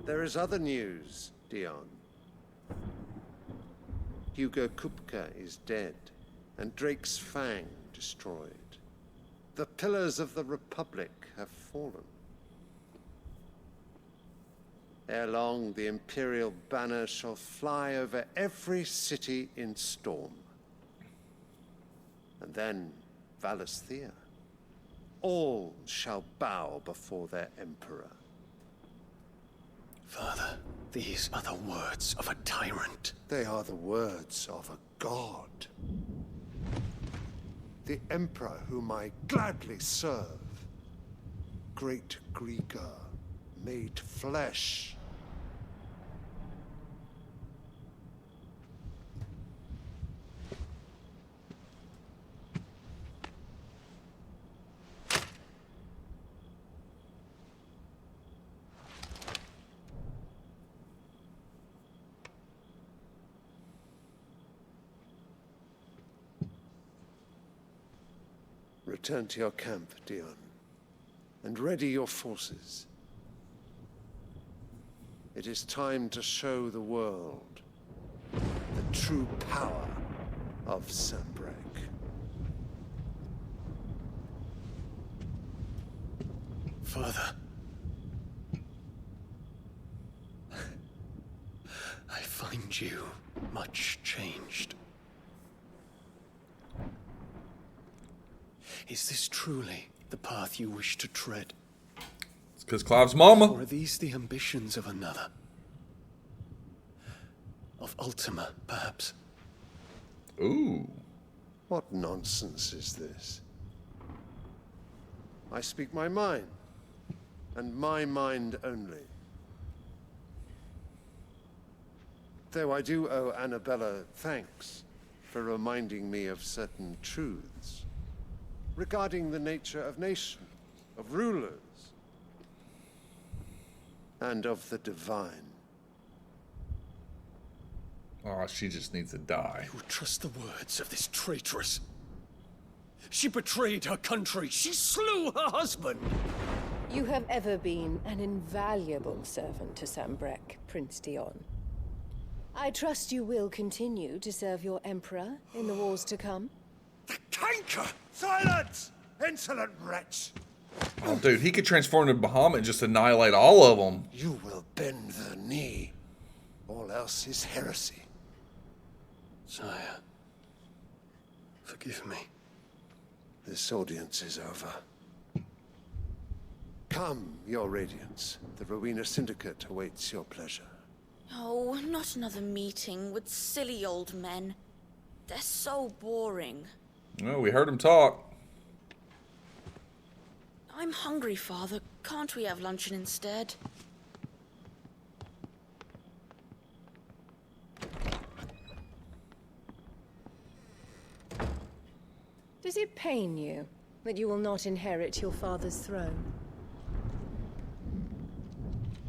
There is other news, Dion. Hugo Kupka is dead, and Drake's Fang destroyed. The pillars of the Republic have fallen. Ere long, the Imperial banner shall fly over every city in Storm. And then Valisthea. All shall bow before their Emperor. Father, these are the words of a tyrant. They are the words of a god. The Emperor whom I gladly serve. Great Greeker, made flesh. Return to your camp, Dion, and ready your forces. It is time to show the world the true power of Sanbreque. Father. I find you much changed. Is this truly the path you wish to tread? It's because Clive's mama. Or are these the ambitions of another? Of Ultima, perhaps? Ooh. What nonsense is this? I speak my mind, and my mind only. Though I do owe Annabella thanks for reminding me of certain truths regarding the nature of nations, of rulers, and of the divine. Oh, she just needs to die. You would trust the words of this traitress. She betrayed her country. She slew her husband. You have ever been an invaluable servant to Sanbreque, Prince Dion. I trust you will continue to serve your Emperor in the wars to come. Canker! Silence! Insolent wretch! Oh, dude, he could transform into Bahamut and just annihilate all of them. You will bend the knee. All else is heresy. Sire, forgive me. This audience is over. Come, your radiance. The Rowena Syndicate awaits your pleasure. Oh, not another meeting with silly old men. They're so boring. Well, we heard him talk. I'm hungry, Father. Can't we have luncheon instead? Does it pain you that you will not inherit your father's throne?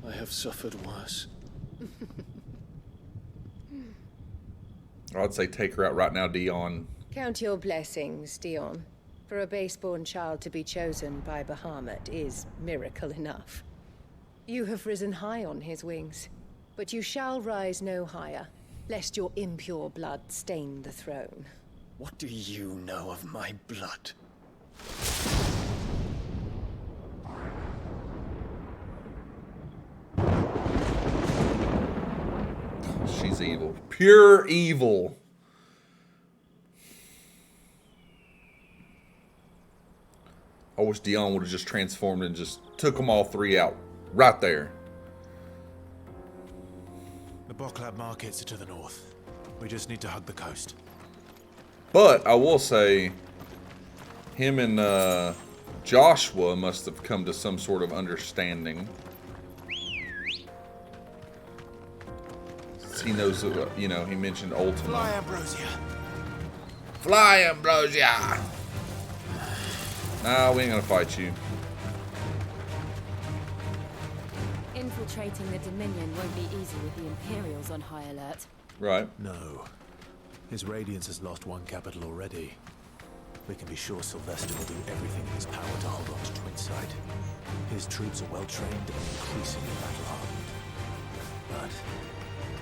I have suffered worse. I'd say take her out right now, Dion. Count your blessings, Dion. For a base-born child to be chosen by Bahamut is miracle enough. You have risen high on his wings, but you shall rise no higher, lest your impure blood stain the throne. What do you know of my blood? She's evil. Pure evil. I wish Dion would have just transformed and just took them all three out. Right there. The Boklab markets are to the north. We just need to hug the coast. But I will say, him and Joshua must have come to some sort of understanding. He knows, you know, he mentioned Ultima. Fly, Ambrosia. Fly, Ambrosia! Nah, we ain't gonna fight you. Infiltrate Infiltrating the Dominion won't be easy with the Imperials on high alert. Right. No. His Radiance has lost one capital already. We can be sure Sylvester will do everything in his power to hold on to Twinside. His troops are well-trained and increasingly battle-hardened. But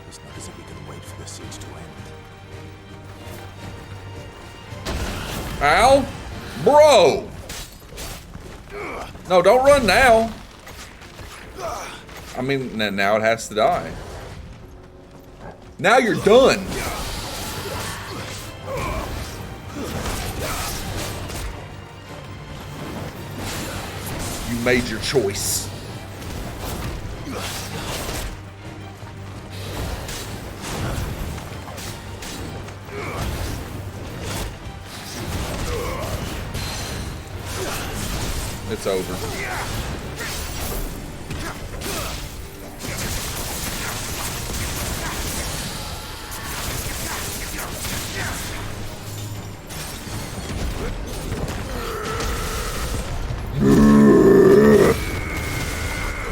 it's not as if we can wait for the siege to end. Ow! Bro! No, don't run now. I mean, now it has to die. Now you're done. You made your choice. It's over.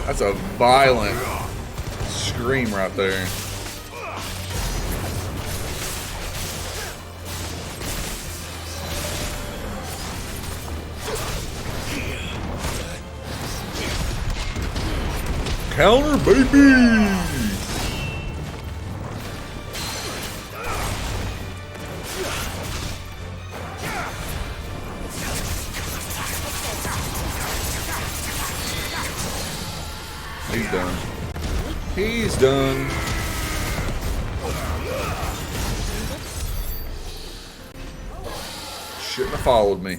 That's a violent scream right there. Counter, baby! He's done. He's done. Shouldn't have followed me.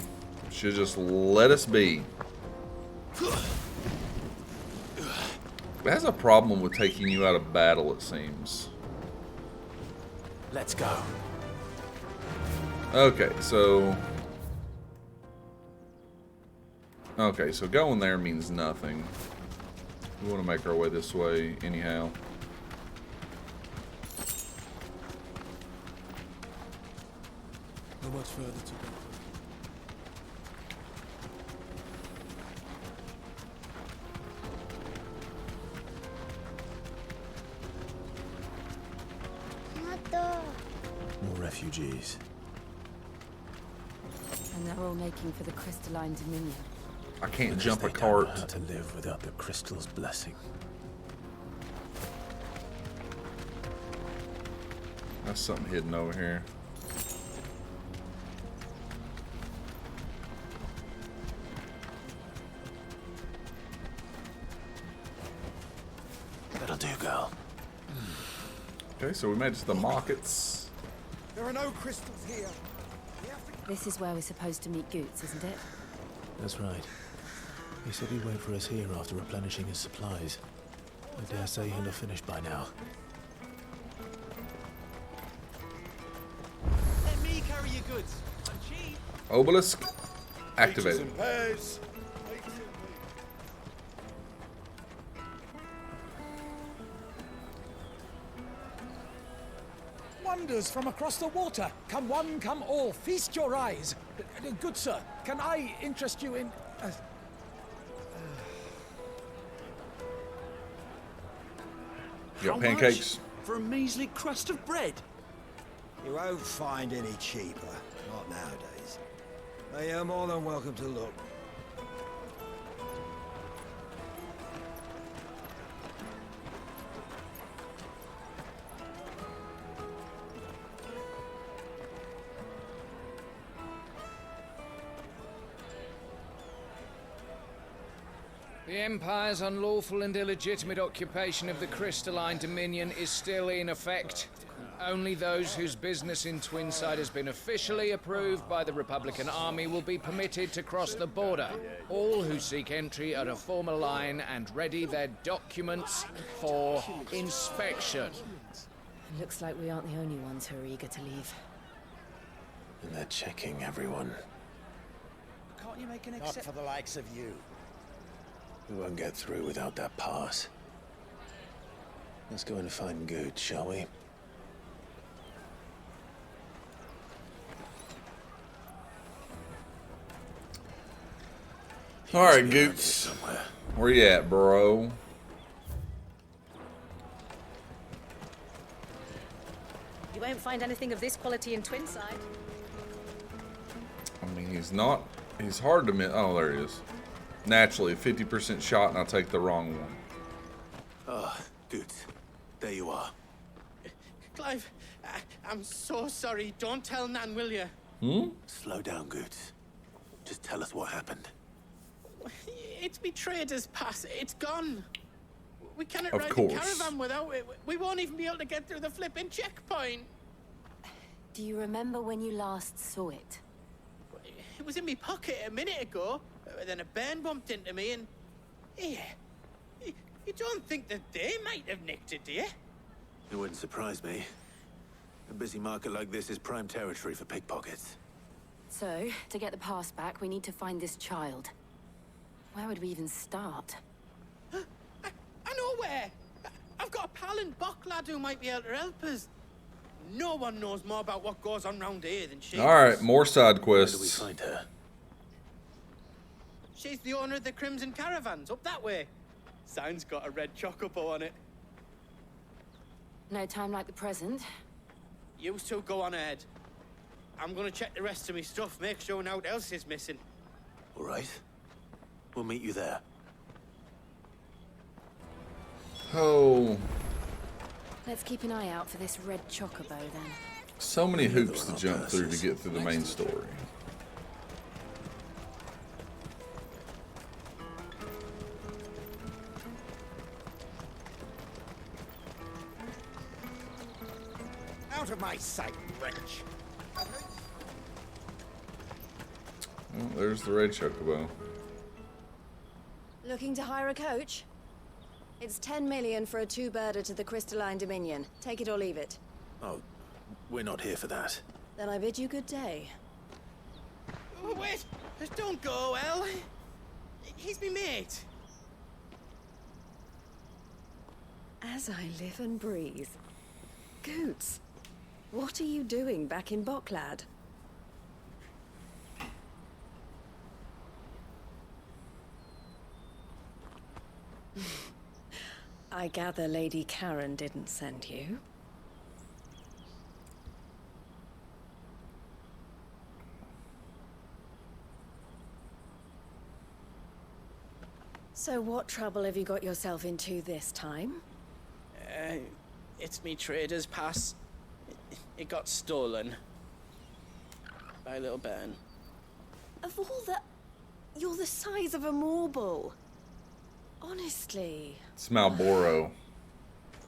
Should just let us be. It has a problem with taking you out of battle, it seems. Let's go. Okay, so... Okay, so going there means nothing. We want to make our way this way anyhow. How much further to go? More refugees. And they're all making for the crystalline Dominion. I can't Because jump a they don't cart. know how to live without the crystal's blessing. That's something hidden over here. That'll do, girl. Okay, so we made it to the markets. There are no crystals here. This is where we're supposed to meet Goots, isn't it? That's right. He said he'd wait for us here after replenishing his supplies. I dare say he'll have finished by now. Let me carry your goods. I'm cheap. Obelisk activated. Wonders from across the water. Come one, come all. Feast your eyes. Good sir, can I interest you in... You got pancakes? For a measly crust of bread? You won't find any cheaper. Not nowadays. But you're more than welcome to look. The Empire's unlawful and illegitimate occupation of the crystalline Dominion is still in effect. Only those whose business in Twinside has been officially approved by the Republican Army will be permitted to cross the border. All who seek entry are to form a line and ready their documents for inspection. It looks like we aren't the only ones who are eager to leave. And they're checking everyone. Can't you make an Not for the likes of you. We won't get through without that pass. Let's go and find Good, shall we? Alright, Goots. Where you at, bro? won't find anything of this quality in Twinside. I mean, he's hard to miss. Oh, there he is. Naturally, 50% shot, and I take the wrong one. Ah, good. There you are. Clive, I'm so sorry. Don't tell Nan, will you? Slow down, Goots. Just tell us what happened. It's me trader's pass. It's gone. We cannot Of ride course. the caravan without it. We won't even be able to get through the flipping checkpoint. Do you remember when you last saw it? It was in my pocket a minute ago. Then a bairn bumped into me and... Yeah. You don't think that they might have nicked it, do you? It wouldn't surprise me. A busy market like this is prime territory for pickpockets. So, to get the pass back, we need to find this child. Where would we even start? I know where! I've got a pal in Bock lad who might be able to help us. No one knows more about what goes on round here than she. Alright, more side Where do we quests. find her? She's the owner of the Crimson Caravans, up that way. Sign's got a red chocobo on it. No time like the present. You two go on ahead. I'm gonna check the rest of my stuff, make sure nothing else is missing. All right. We'll meet you there. Oh, Let's keep an eye out for this red chocobo then. so many hoops to jump through to get through the main story. Out of my sight, wretch. Oh, there's the red chocobo. Looking to hire a coach? It's 10 million for a two-birder to the Crystalline Dominion. Take it or leave it. Oh, we're not here for that. Then I bid you good day. Oh, wait! Don't go, El. He's me mate. As I live and breathe. Goots, what are you doing back in Bocklad? I gather Lady Karen didn't send you. So what trouble have you got yourself into this time? It's me trader's pass. It got stolen. By a little bairn. Of all the... You're the size of a marble. Honestly. It's Malboro.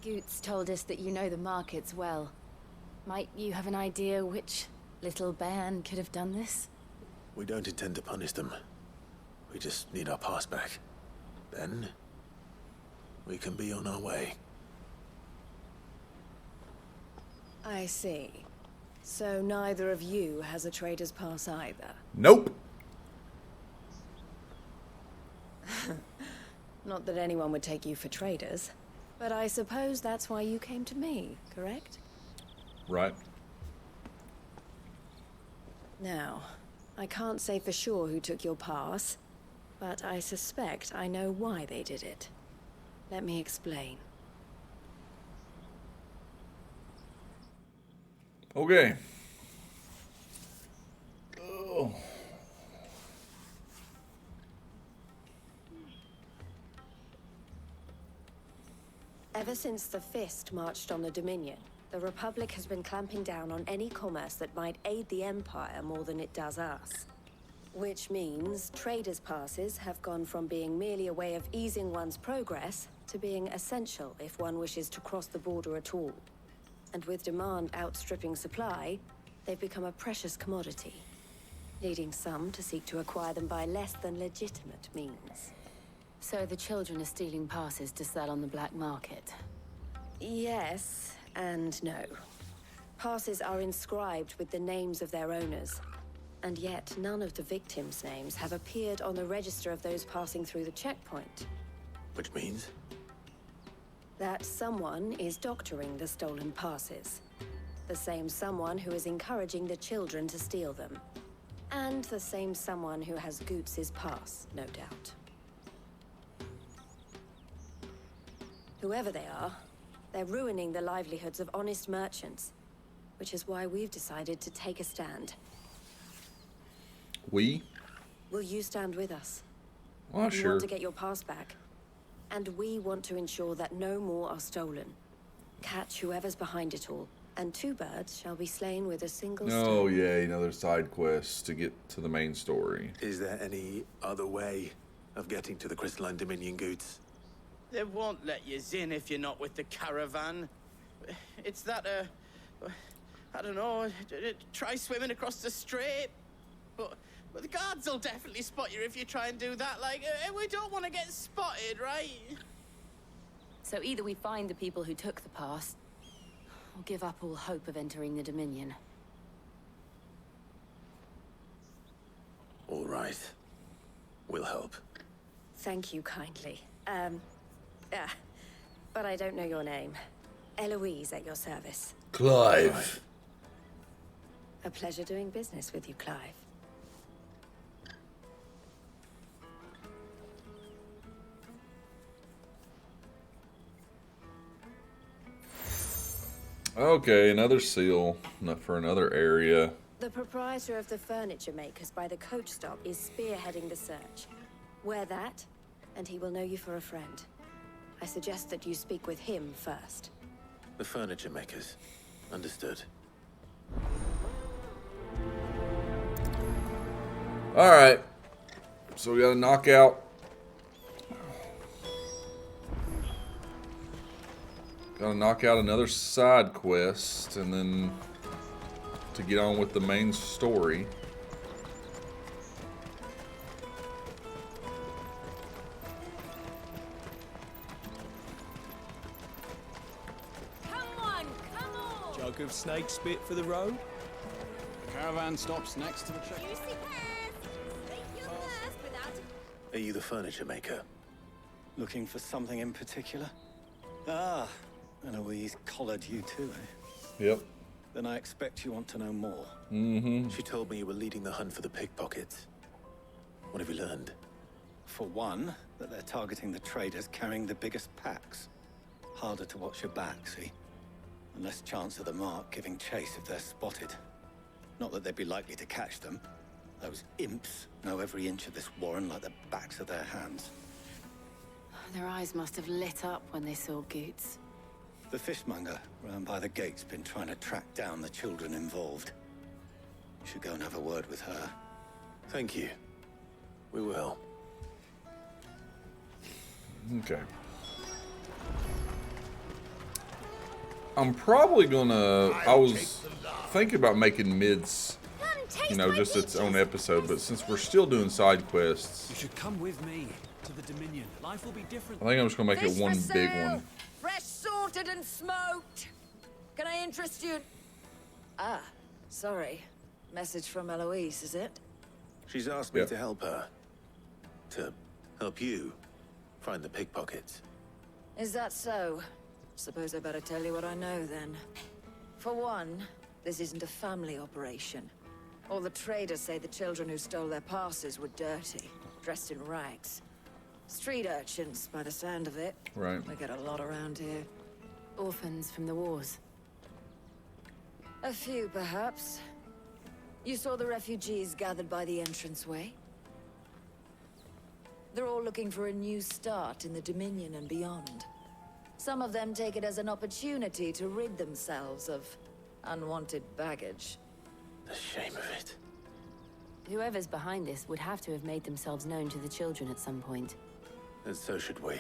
Goots told us that you know the markets well. Might you have an idea which little bairn could have done this? We don't intend to punish them. We just need our pass back. Then, we can be on our way. I see. So neither of you has a trader's pass either? Nope. Not that anyone would take you for traders, but I suppose that's why you came to me, correct? Right. Now, I can't say for sure who took your pass, but I suspect I know why they did it. Let me explain. Okay. Oh. Ever since the Fist marched on the Dominion, the Republic has been clamping down on any commerce that might aid the Empire more than it does us. Which means traders' passes have gone from being merely a way of easing one's progress to being essential if one wishes to cross the border at all. And with demand outstripping supply, they've become a precious commodity, leading some to seek to acquire them by less than legitimate means. So the children are stealing passes to sell on the black market? Yes and no. Passes are inscribed with the names of their owners, and yet none of the victims' names have appeared on the register of those passing through the checkpoint. Which means? That someone is doctoring the stolen passes. The same someone who is encouraging the children to steal them. And the same someone who has Goots' pass, no doubt. Whoever they are, they're ruining the livelihoods of honest merchants. which is why we've decided to take a stand. We? Will you stand with us? Well, You sure. want to get your past back, and we want to ensure that no more are stolen. Catch whoever's behind it all, and 2 birds shall be slain with a single stone. Oh, yay, another side quest to get to the main story. Is there any other way of getting to the Crystalline Dominion goods? They won't let you in if you're not with the caravan. It's that, I don't know, try swimming across the strait. But the guards will definitely spot you if you try and do that. Like, we don't want to get spotted, right? So either we find the people who took the pass, or give up all hope of entering the Dominion. All right. We'll help. Thank you kindly. But I don't know your name. Eloise at your service. Clive. A pleasure doing business with you, Clive. Okay, another seal for another area. The proprietor of the furniture makers by the coach stop is spearheading the search. Wear that, and he will know you for a friend. I suggest that you speak with him first. The furniture makers. Understood. Alright. So we gotta knock out. Gotta knock out another side quest and then to get on with the main story. Jug of snake spit for the road? The caravan stops next to the check. Are you the furniture maker? Looking for something in particular? Ah, Eloise collared you too, eh? Yep. Then I expect you want to know more. Mm-hmm. She told me you were leading the hunt for the pickpockets. What have you learned? For one, that they're targeting the traders carrying the biggest packs. Harder to watch your back, see? And less chance of the mark giving chase if they're spotted. Not that they'd be likely to catch them. Those imps know every inch of this warren like the backs of their hands. Their eyes must have lit up when they saw Goots. The fishmonger round by the gate's been trying to track down the children involved. You should go and have a word with her. Thank you. We will. Okay. I'm probably gonna... I was thinking about making mids, you know, just its own episode, but since we're still doing side quests, You should come with me to the Dominion. Life will be different. I think I'm just gonna make it one big one. Fresh sorted and smoked. Can I interest you? Ah, sorry. Message from Eloise, is it? She's asked me to help her. To help you find the pickpockets. Is that so? Suppose I better tell you what I know then. For one, this isn't a family operation. All the traders say the children who stole their passes were dirty, dressed in rags. Street urchins, by the sound of it. Right. We get a lot around here. Orphans from the wars. A few, perhaps. You saw the refugees gathered by the entranceway? They're all looking for a new start in the Dominion and beyond. Some of them take it as an opportunity to rid themselves of unwanted baggage. The shame of it. Whoever's behind this would have to have made themselves known to the children at some point. And so should we.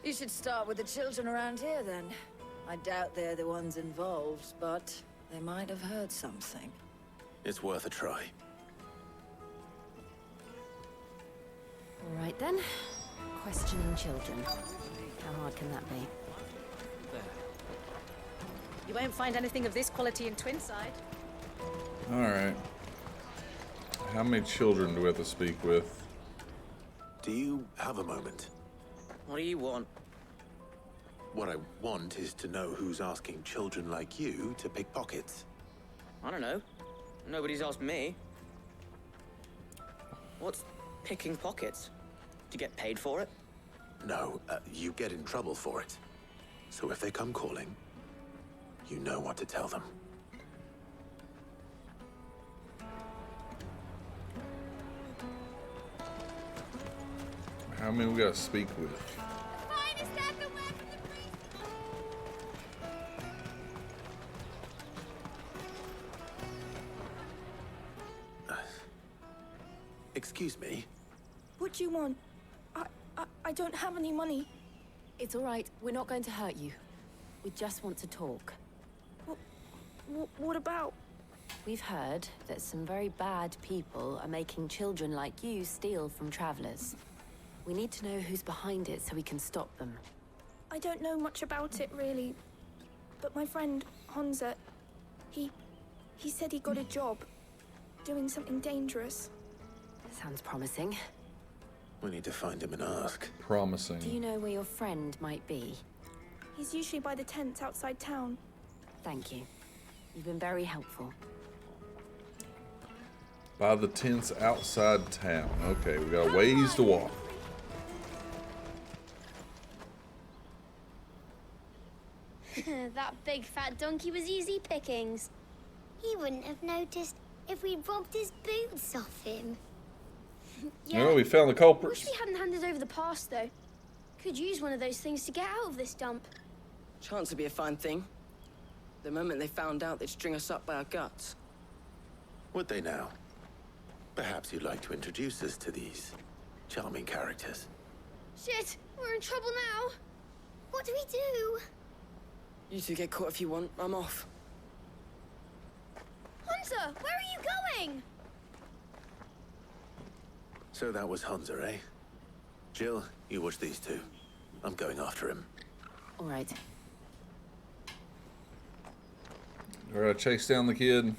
You should start with the children around here, then. I doubt they're the ones involved, but they might have heard something. It's worth a try. All right then. Questioning children. How hard can that be? You won't find anything of this quality in Twinside. Alright. How many children do we have to speak with? Do you have a moment? What do you want? What I want is to know who's asking children like you to pick pockets. I don't know. Nobody's asked me. What's picking pockets? Do you get paid for it? No, you get in trouble for it. So if they come calling, you know what to tell them. How many we gotta speak with? Excuse me. What do you want? I don't have any money. It's all right. We're not going to hurt you. We just want to talk. What about? We've heard that some very bad people are making children like you steal from travelers. We need to know who's behind it so we can stop them. I don't know much about it, really. But my friend, Honza, he said he got a job doing something dangerous. Sounds promising. We need to find him and ask. Promising. Do you know where your friend might be? He's usually by the tents outside town. Thank you. You've been very helpful. By the tents outside town. Okay, we got a ways to walk. That big fat donkey was easy pickings. He wouldn't have noticed if we'd robbed his boots off him. Yeah, we found the culprits. Wish we hadn't handed over the pass, though. Could use one of those things to get out of this dump. Chance would be a fine thing. The moment they found out, they'd string us up by our guts. Would they now? Perhaps you'd like to introduce us to these charming characters. Shit, we're in trouble now. What do we do? You two get caught if you want. I'm off. Hunter, where are you going? So that was Hunter, eh? Jill, you watch these two. I'm going after him. All right. All right, chase down the kid.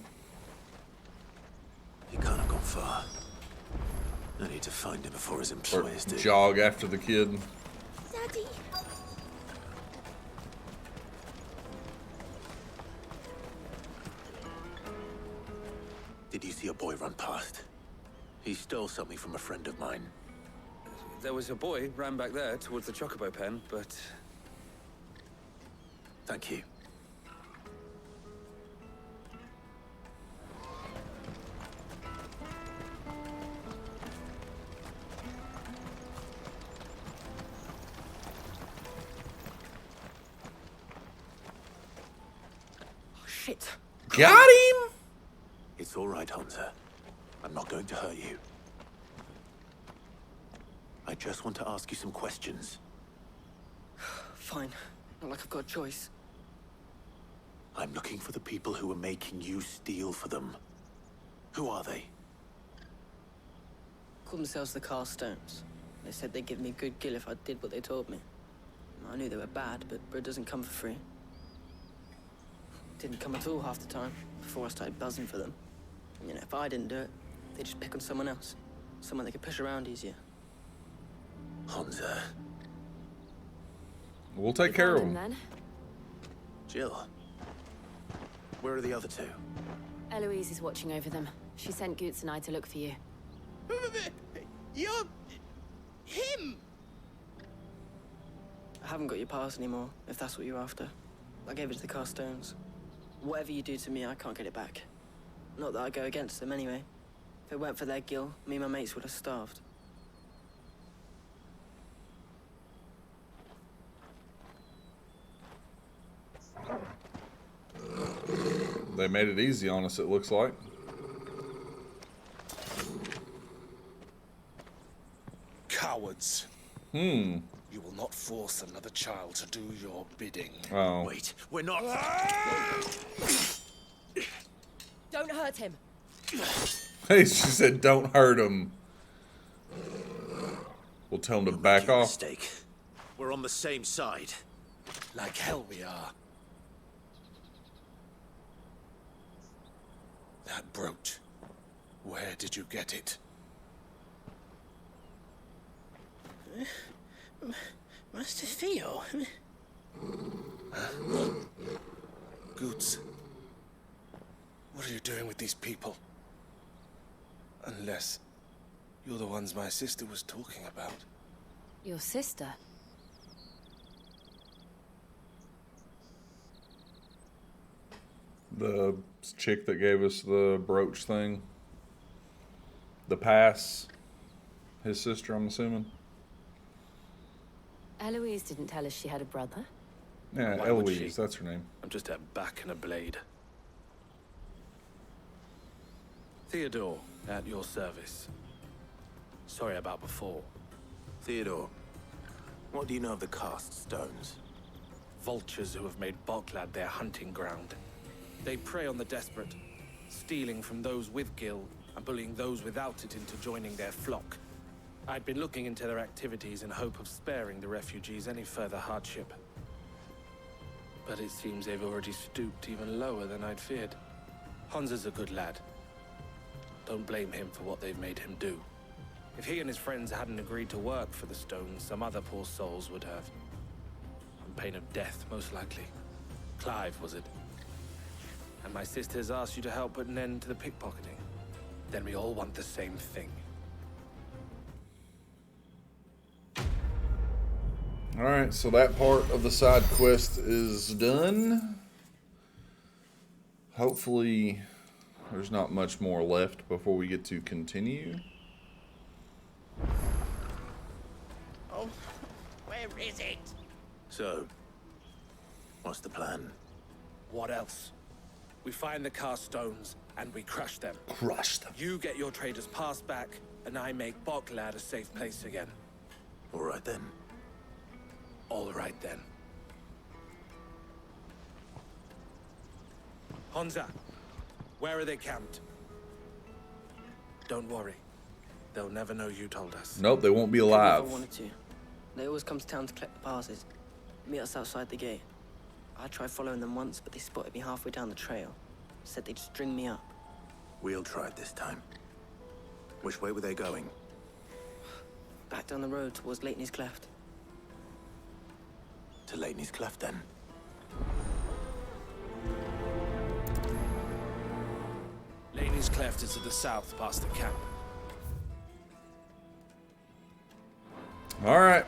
He can't have gone far. I need to find him before his employers do. Jog after the kid. Daddy. Did you see a boy run past? He stole something from a friend of mine. There was a boy ran back there towards the Chocobo pen, but... Thank you. Oh, shit. Got him! It's all right, Hunter. I'm not going to hurt you. I just want to ask you some questions. Fine. Not like I've got a choice. I'm looking for the people who are making you steal for them. Who are they? Call themselves the Carstones. They said they'd give me good gill if I did what they told me. I knew they were bad, but bread doesn't come for free. Didn't come at all half the time, before I started buzzing for them. You know, if I didn't do it, they'd just pick on someone else. Someone they could push around easier. Hunter. We'll take care of him. Then. Jill. Where are the other two? Eloise is watching over them. She sent Goots and I to look for you. You're... him! I haven't got your pass anymore, if that's what you're after. I gave it to the Carstones. Whatever you do to me, I can't get it back. Not that I go against them anyway. If it weren't for their gill, me and my mates would have starved. They made it easy on us, it looks like. Cowards. You will not force another child to do your bidding. Oh. Wait, we're not... Don't hurt him. Hey, she said don't hurt him. We'll tell him to back off. Mistake. We're on the same side. Like hell we are. That brooch. Where did you get it? Master Theo. Goots. What are you doing with these people? Unless you're the ones my sister was talking about. Your sister? The chick that gave us the brooch thing. The pass. His sister, I'm assuming. Eloise didn't tell us she had a brother. Yeah, Why would Eloise, she? that's her name. I'm just a back and a blade. Theodore, at your service. Sorry about before. Theodore, what do you know of the cast stones? Vultures who have made Boklad their hunting ground. They prey on the desperate, stealing from those with gil and bullying those without it into joining their flock. I'd been looking into their activities in hope of sparing the refugees any further hardship. But it seems they've already stooped even lower than I'd feared. Hans is a good lad. Don't blame him for what they've made him do. If he and his friends hadn't agreed to work for the stones, some other poor souls would have. On pain of death, most likely. Clive, was it? And my sisters asked you to help put an end to the pickpocketing. Then we all want the same thing. Alright, so that part of the side quest is done. Hopefully, there's not much more left before we get to continue. Oh, where is it? So, what's the plan? What else? We find the cast stones and we crush them. Crush them. You get your traders' pass back, and I make Boklad a safe place again. All right then. All right then. Honza, where are they camped? Don't worry. They'll never know you told us. Nope, they won't be If alive. I wanted to. They always come to town to collect the passes. Meet us outside the gate. I tried following them once, but they spotted me halfway down the trail. Said they'd string me up. We'll try it this time. Which way were they going? Back down the road towards Leighton's Cleft. To Leighton's Cleft, then. Leighton's Cleft is to the south, past the camp. Alright.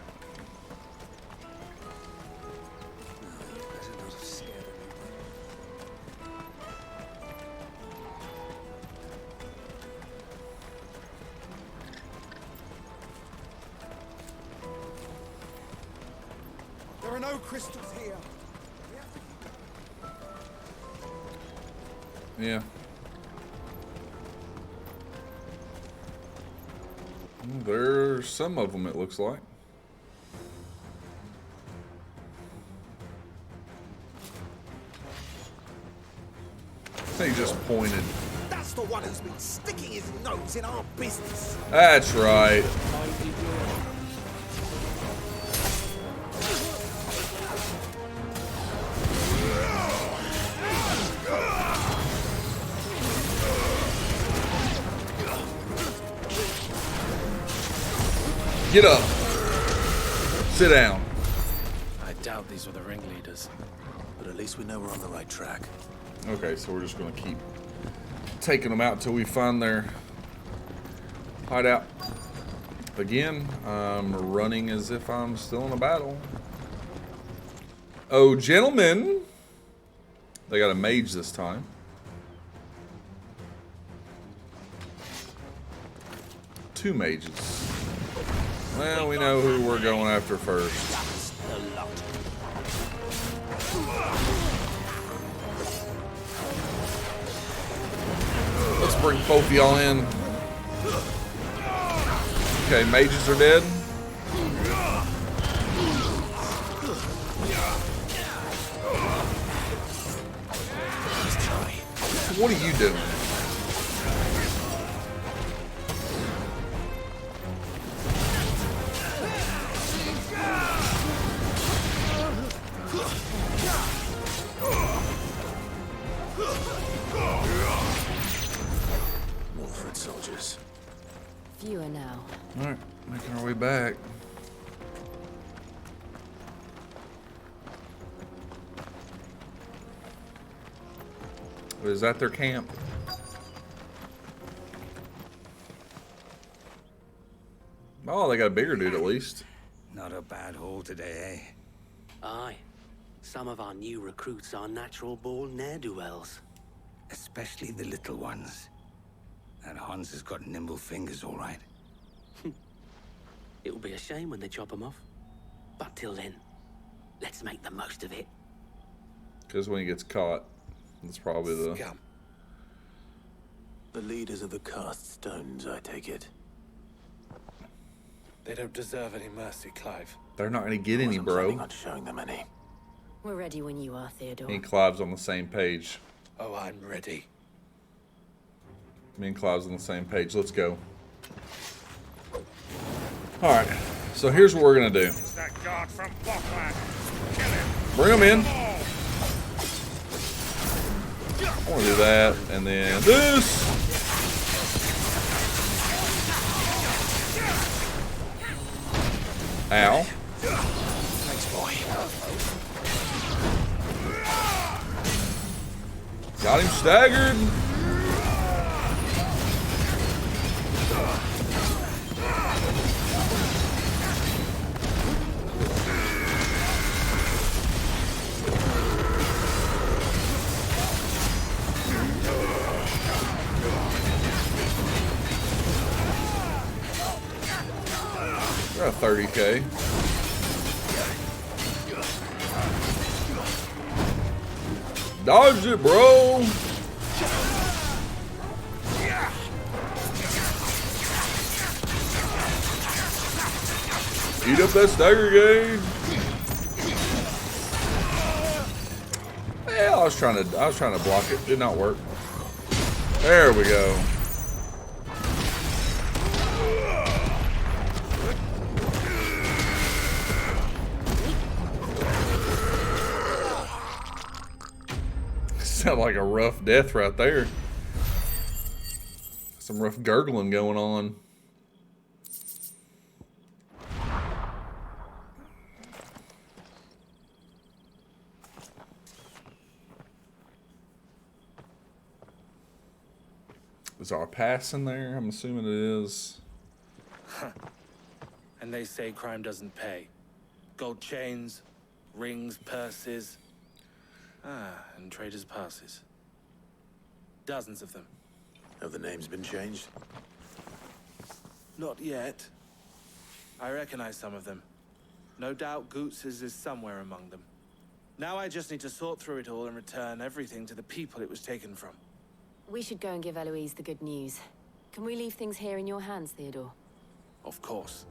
There are no crystals here. Yeah. There's some of them, it looks like. They just pointed. That's the one who's been sticking his nose in our business. That's right. Get up. Sit down. I doubt these were the ringleaders. But at least we know we're on the right track. Okay, so we're just going to keep taking them out until we find their hideout. Again, I'm running as if I'm still in a battle. Oh, gentlemen. They got a mage this time. Two mages. Well, we know who we're going after first. Let's bring both of y'all in. Okay, mages are dead. What are you doing? Soldiers. Fewer now. Alright, making our way back. Is that their camp? Oh, they got a bigger dude at least. Not a bad haul today, eh? Aye. Some of our new recruits are natural-born ne'er-do-wells. Especially the little ones. That Hans has got nimble fingers, all right. It will be a shame when they chop them off. But till then, let's make the most of it. Because when he gets caught, that's probably the... Scum. The leaders of the cast stones, I take it. They don't deserve any mercy, Clive. They're not going to get any, bro. Not showing them any. We're ready when you are, Theodore. Me and Clive's on the same page. Oh, I'm ready. Me and Clive's on the same page. Let's go. Alright, so here's what we're going to do. It's that guard from Blockland. Kill him. Bring him in. I want to do that, and then this. Ow. Thanks, boy. Got him staggered. Got a 30K. Dodged it, bro. Eat up that stagger gauge. Yeah, I was trying to block it. Did not work. There we go. Sound like a rough death right there. Some rough gurgling going on. Is our pass in there? I'm assuming it is. And they say crime doesn't pay. Gold chains, rings, purses. And traders' passes. Dozens of them. Have the names been changed? Not yet. I recognize some of them. No doubt Goots's is somewhere among them. Now I just need to sort through it all and return everything to the people it was taken from. We should go and give Eloise the good news. Can we leave things here in your hands, Theodore? Of course.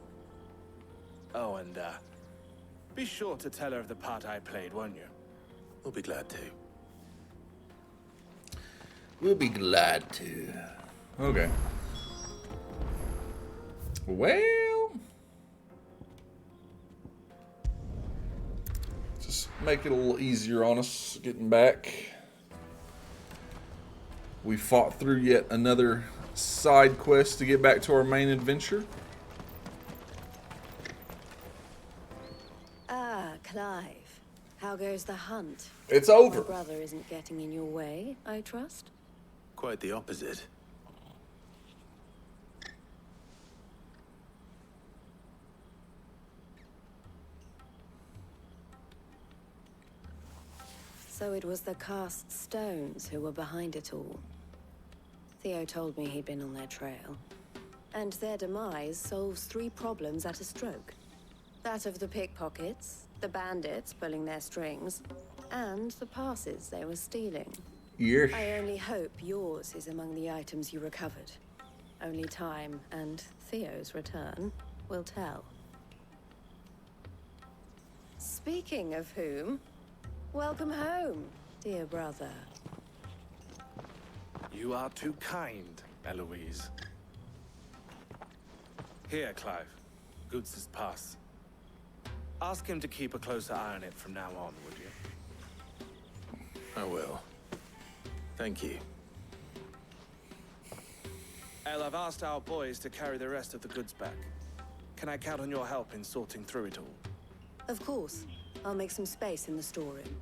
Oh, and be sure to tell her of the part I played, won't you? We'll be glad to. We'll be glad to. Okay. Well, just make it a little easier on us getting back. We fought through yet another side quest to get back to our main adventure. Ah, Clive. How goes the hunt? It's over. My brother isn't getting in your way, I trust? Quite the opposite. So it was the cast stones who were behind it all. Theo told me he'd been on their trail. And their demise solves 3 problems at a stroke. That of the pickpockets, the bandits pulling their strings, and the passes they were stealing. Yeah. I only hope yours is among the items you recovered. Only time and Theo's return will tell. Speaking of whom, welcome home, dear brother. You are too kind, Eloise. Here, Clive. Goots's pass. Ask him to keep a closer eye on it from now on, would you? I will. Thank you. El, I've asked our boys to carry the rest of the goods back. Can I count on your help in sorting through it all? Of course. I'll make some space in the storeroom.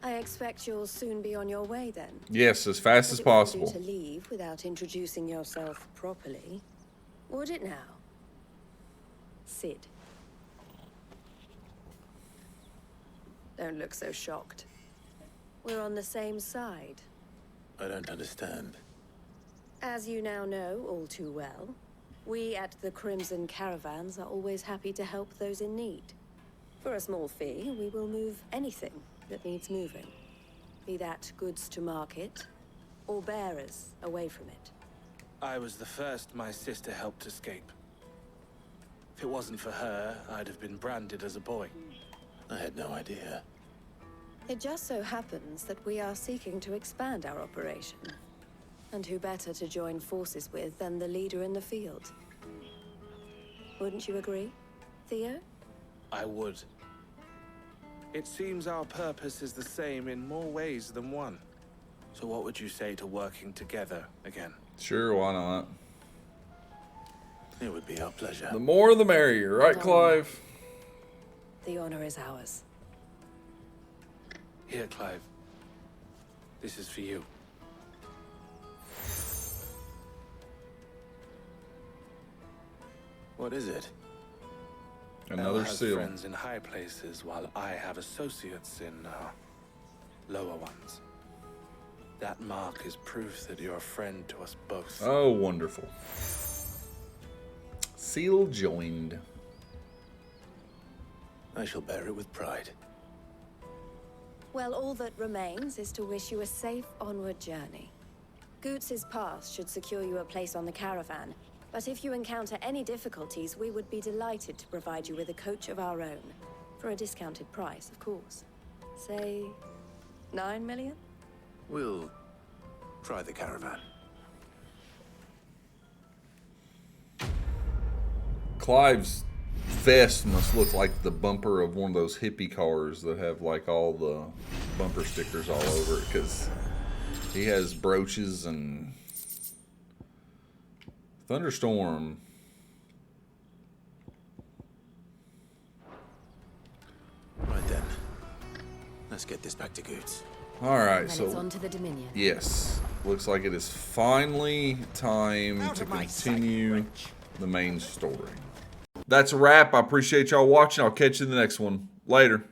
I expect you'll soon be on your way then. Yes, as fast as possible. To leave without introducing yourself properly, would it now? Sid. Don't look so shocked. We're on the same side. I don't understand. As you now know all too well, We at the Crimson Caravans are always happy to help those in need. For a small fee, we will move anything that needs moving. Be that goods to market, or bearers away from it. I was the first my sister helped escape. If it wasn't for her, I'd have been branded as a boy. I had no idea. It just so happens that we are seeking to expand our operation. And who better to join forces with than the leader in the field? Wouldn't you agree, Theo? I would. It seems our purpose is the same in more ways than one. So what would you say to working together again? Sure, why not? It would be our pleasure. The more the merrier, right, Clive? The honor is ours. Here, Clive. This is for you. What is it? Another Elle has seal. friends in high places, while I have associates in lower ones. That mark is proof that you're a friend to us both. Oh, wonderful. Seal joined. I shall bear it with pride. Well, all that remains is to wish you a safe onward journey. Goots's pass should secure you a place on the caravan, but if you encounter any difficulties, we would be delighted to provide you with a coach of our own. For a discounted price, of course. Say, 9 million? We'll try the caravan. Clive's vest must look like the bumper of one of those hippie cars that have like all the bumper stickers all over it, because he has brooches and thunderstorm. Right then. Let's get this back to Goots. All right, Then so it's on to the Dominion. yes, looks like it is finally time Out to of my continue the main story. That's a wrap. I appreciate y'all watching. I'll catch you in the next one. Later.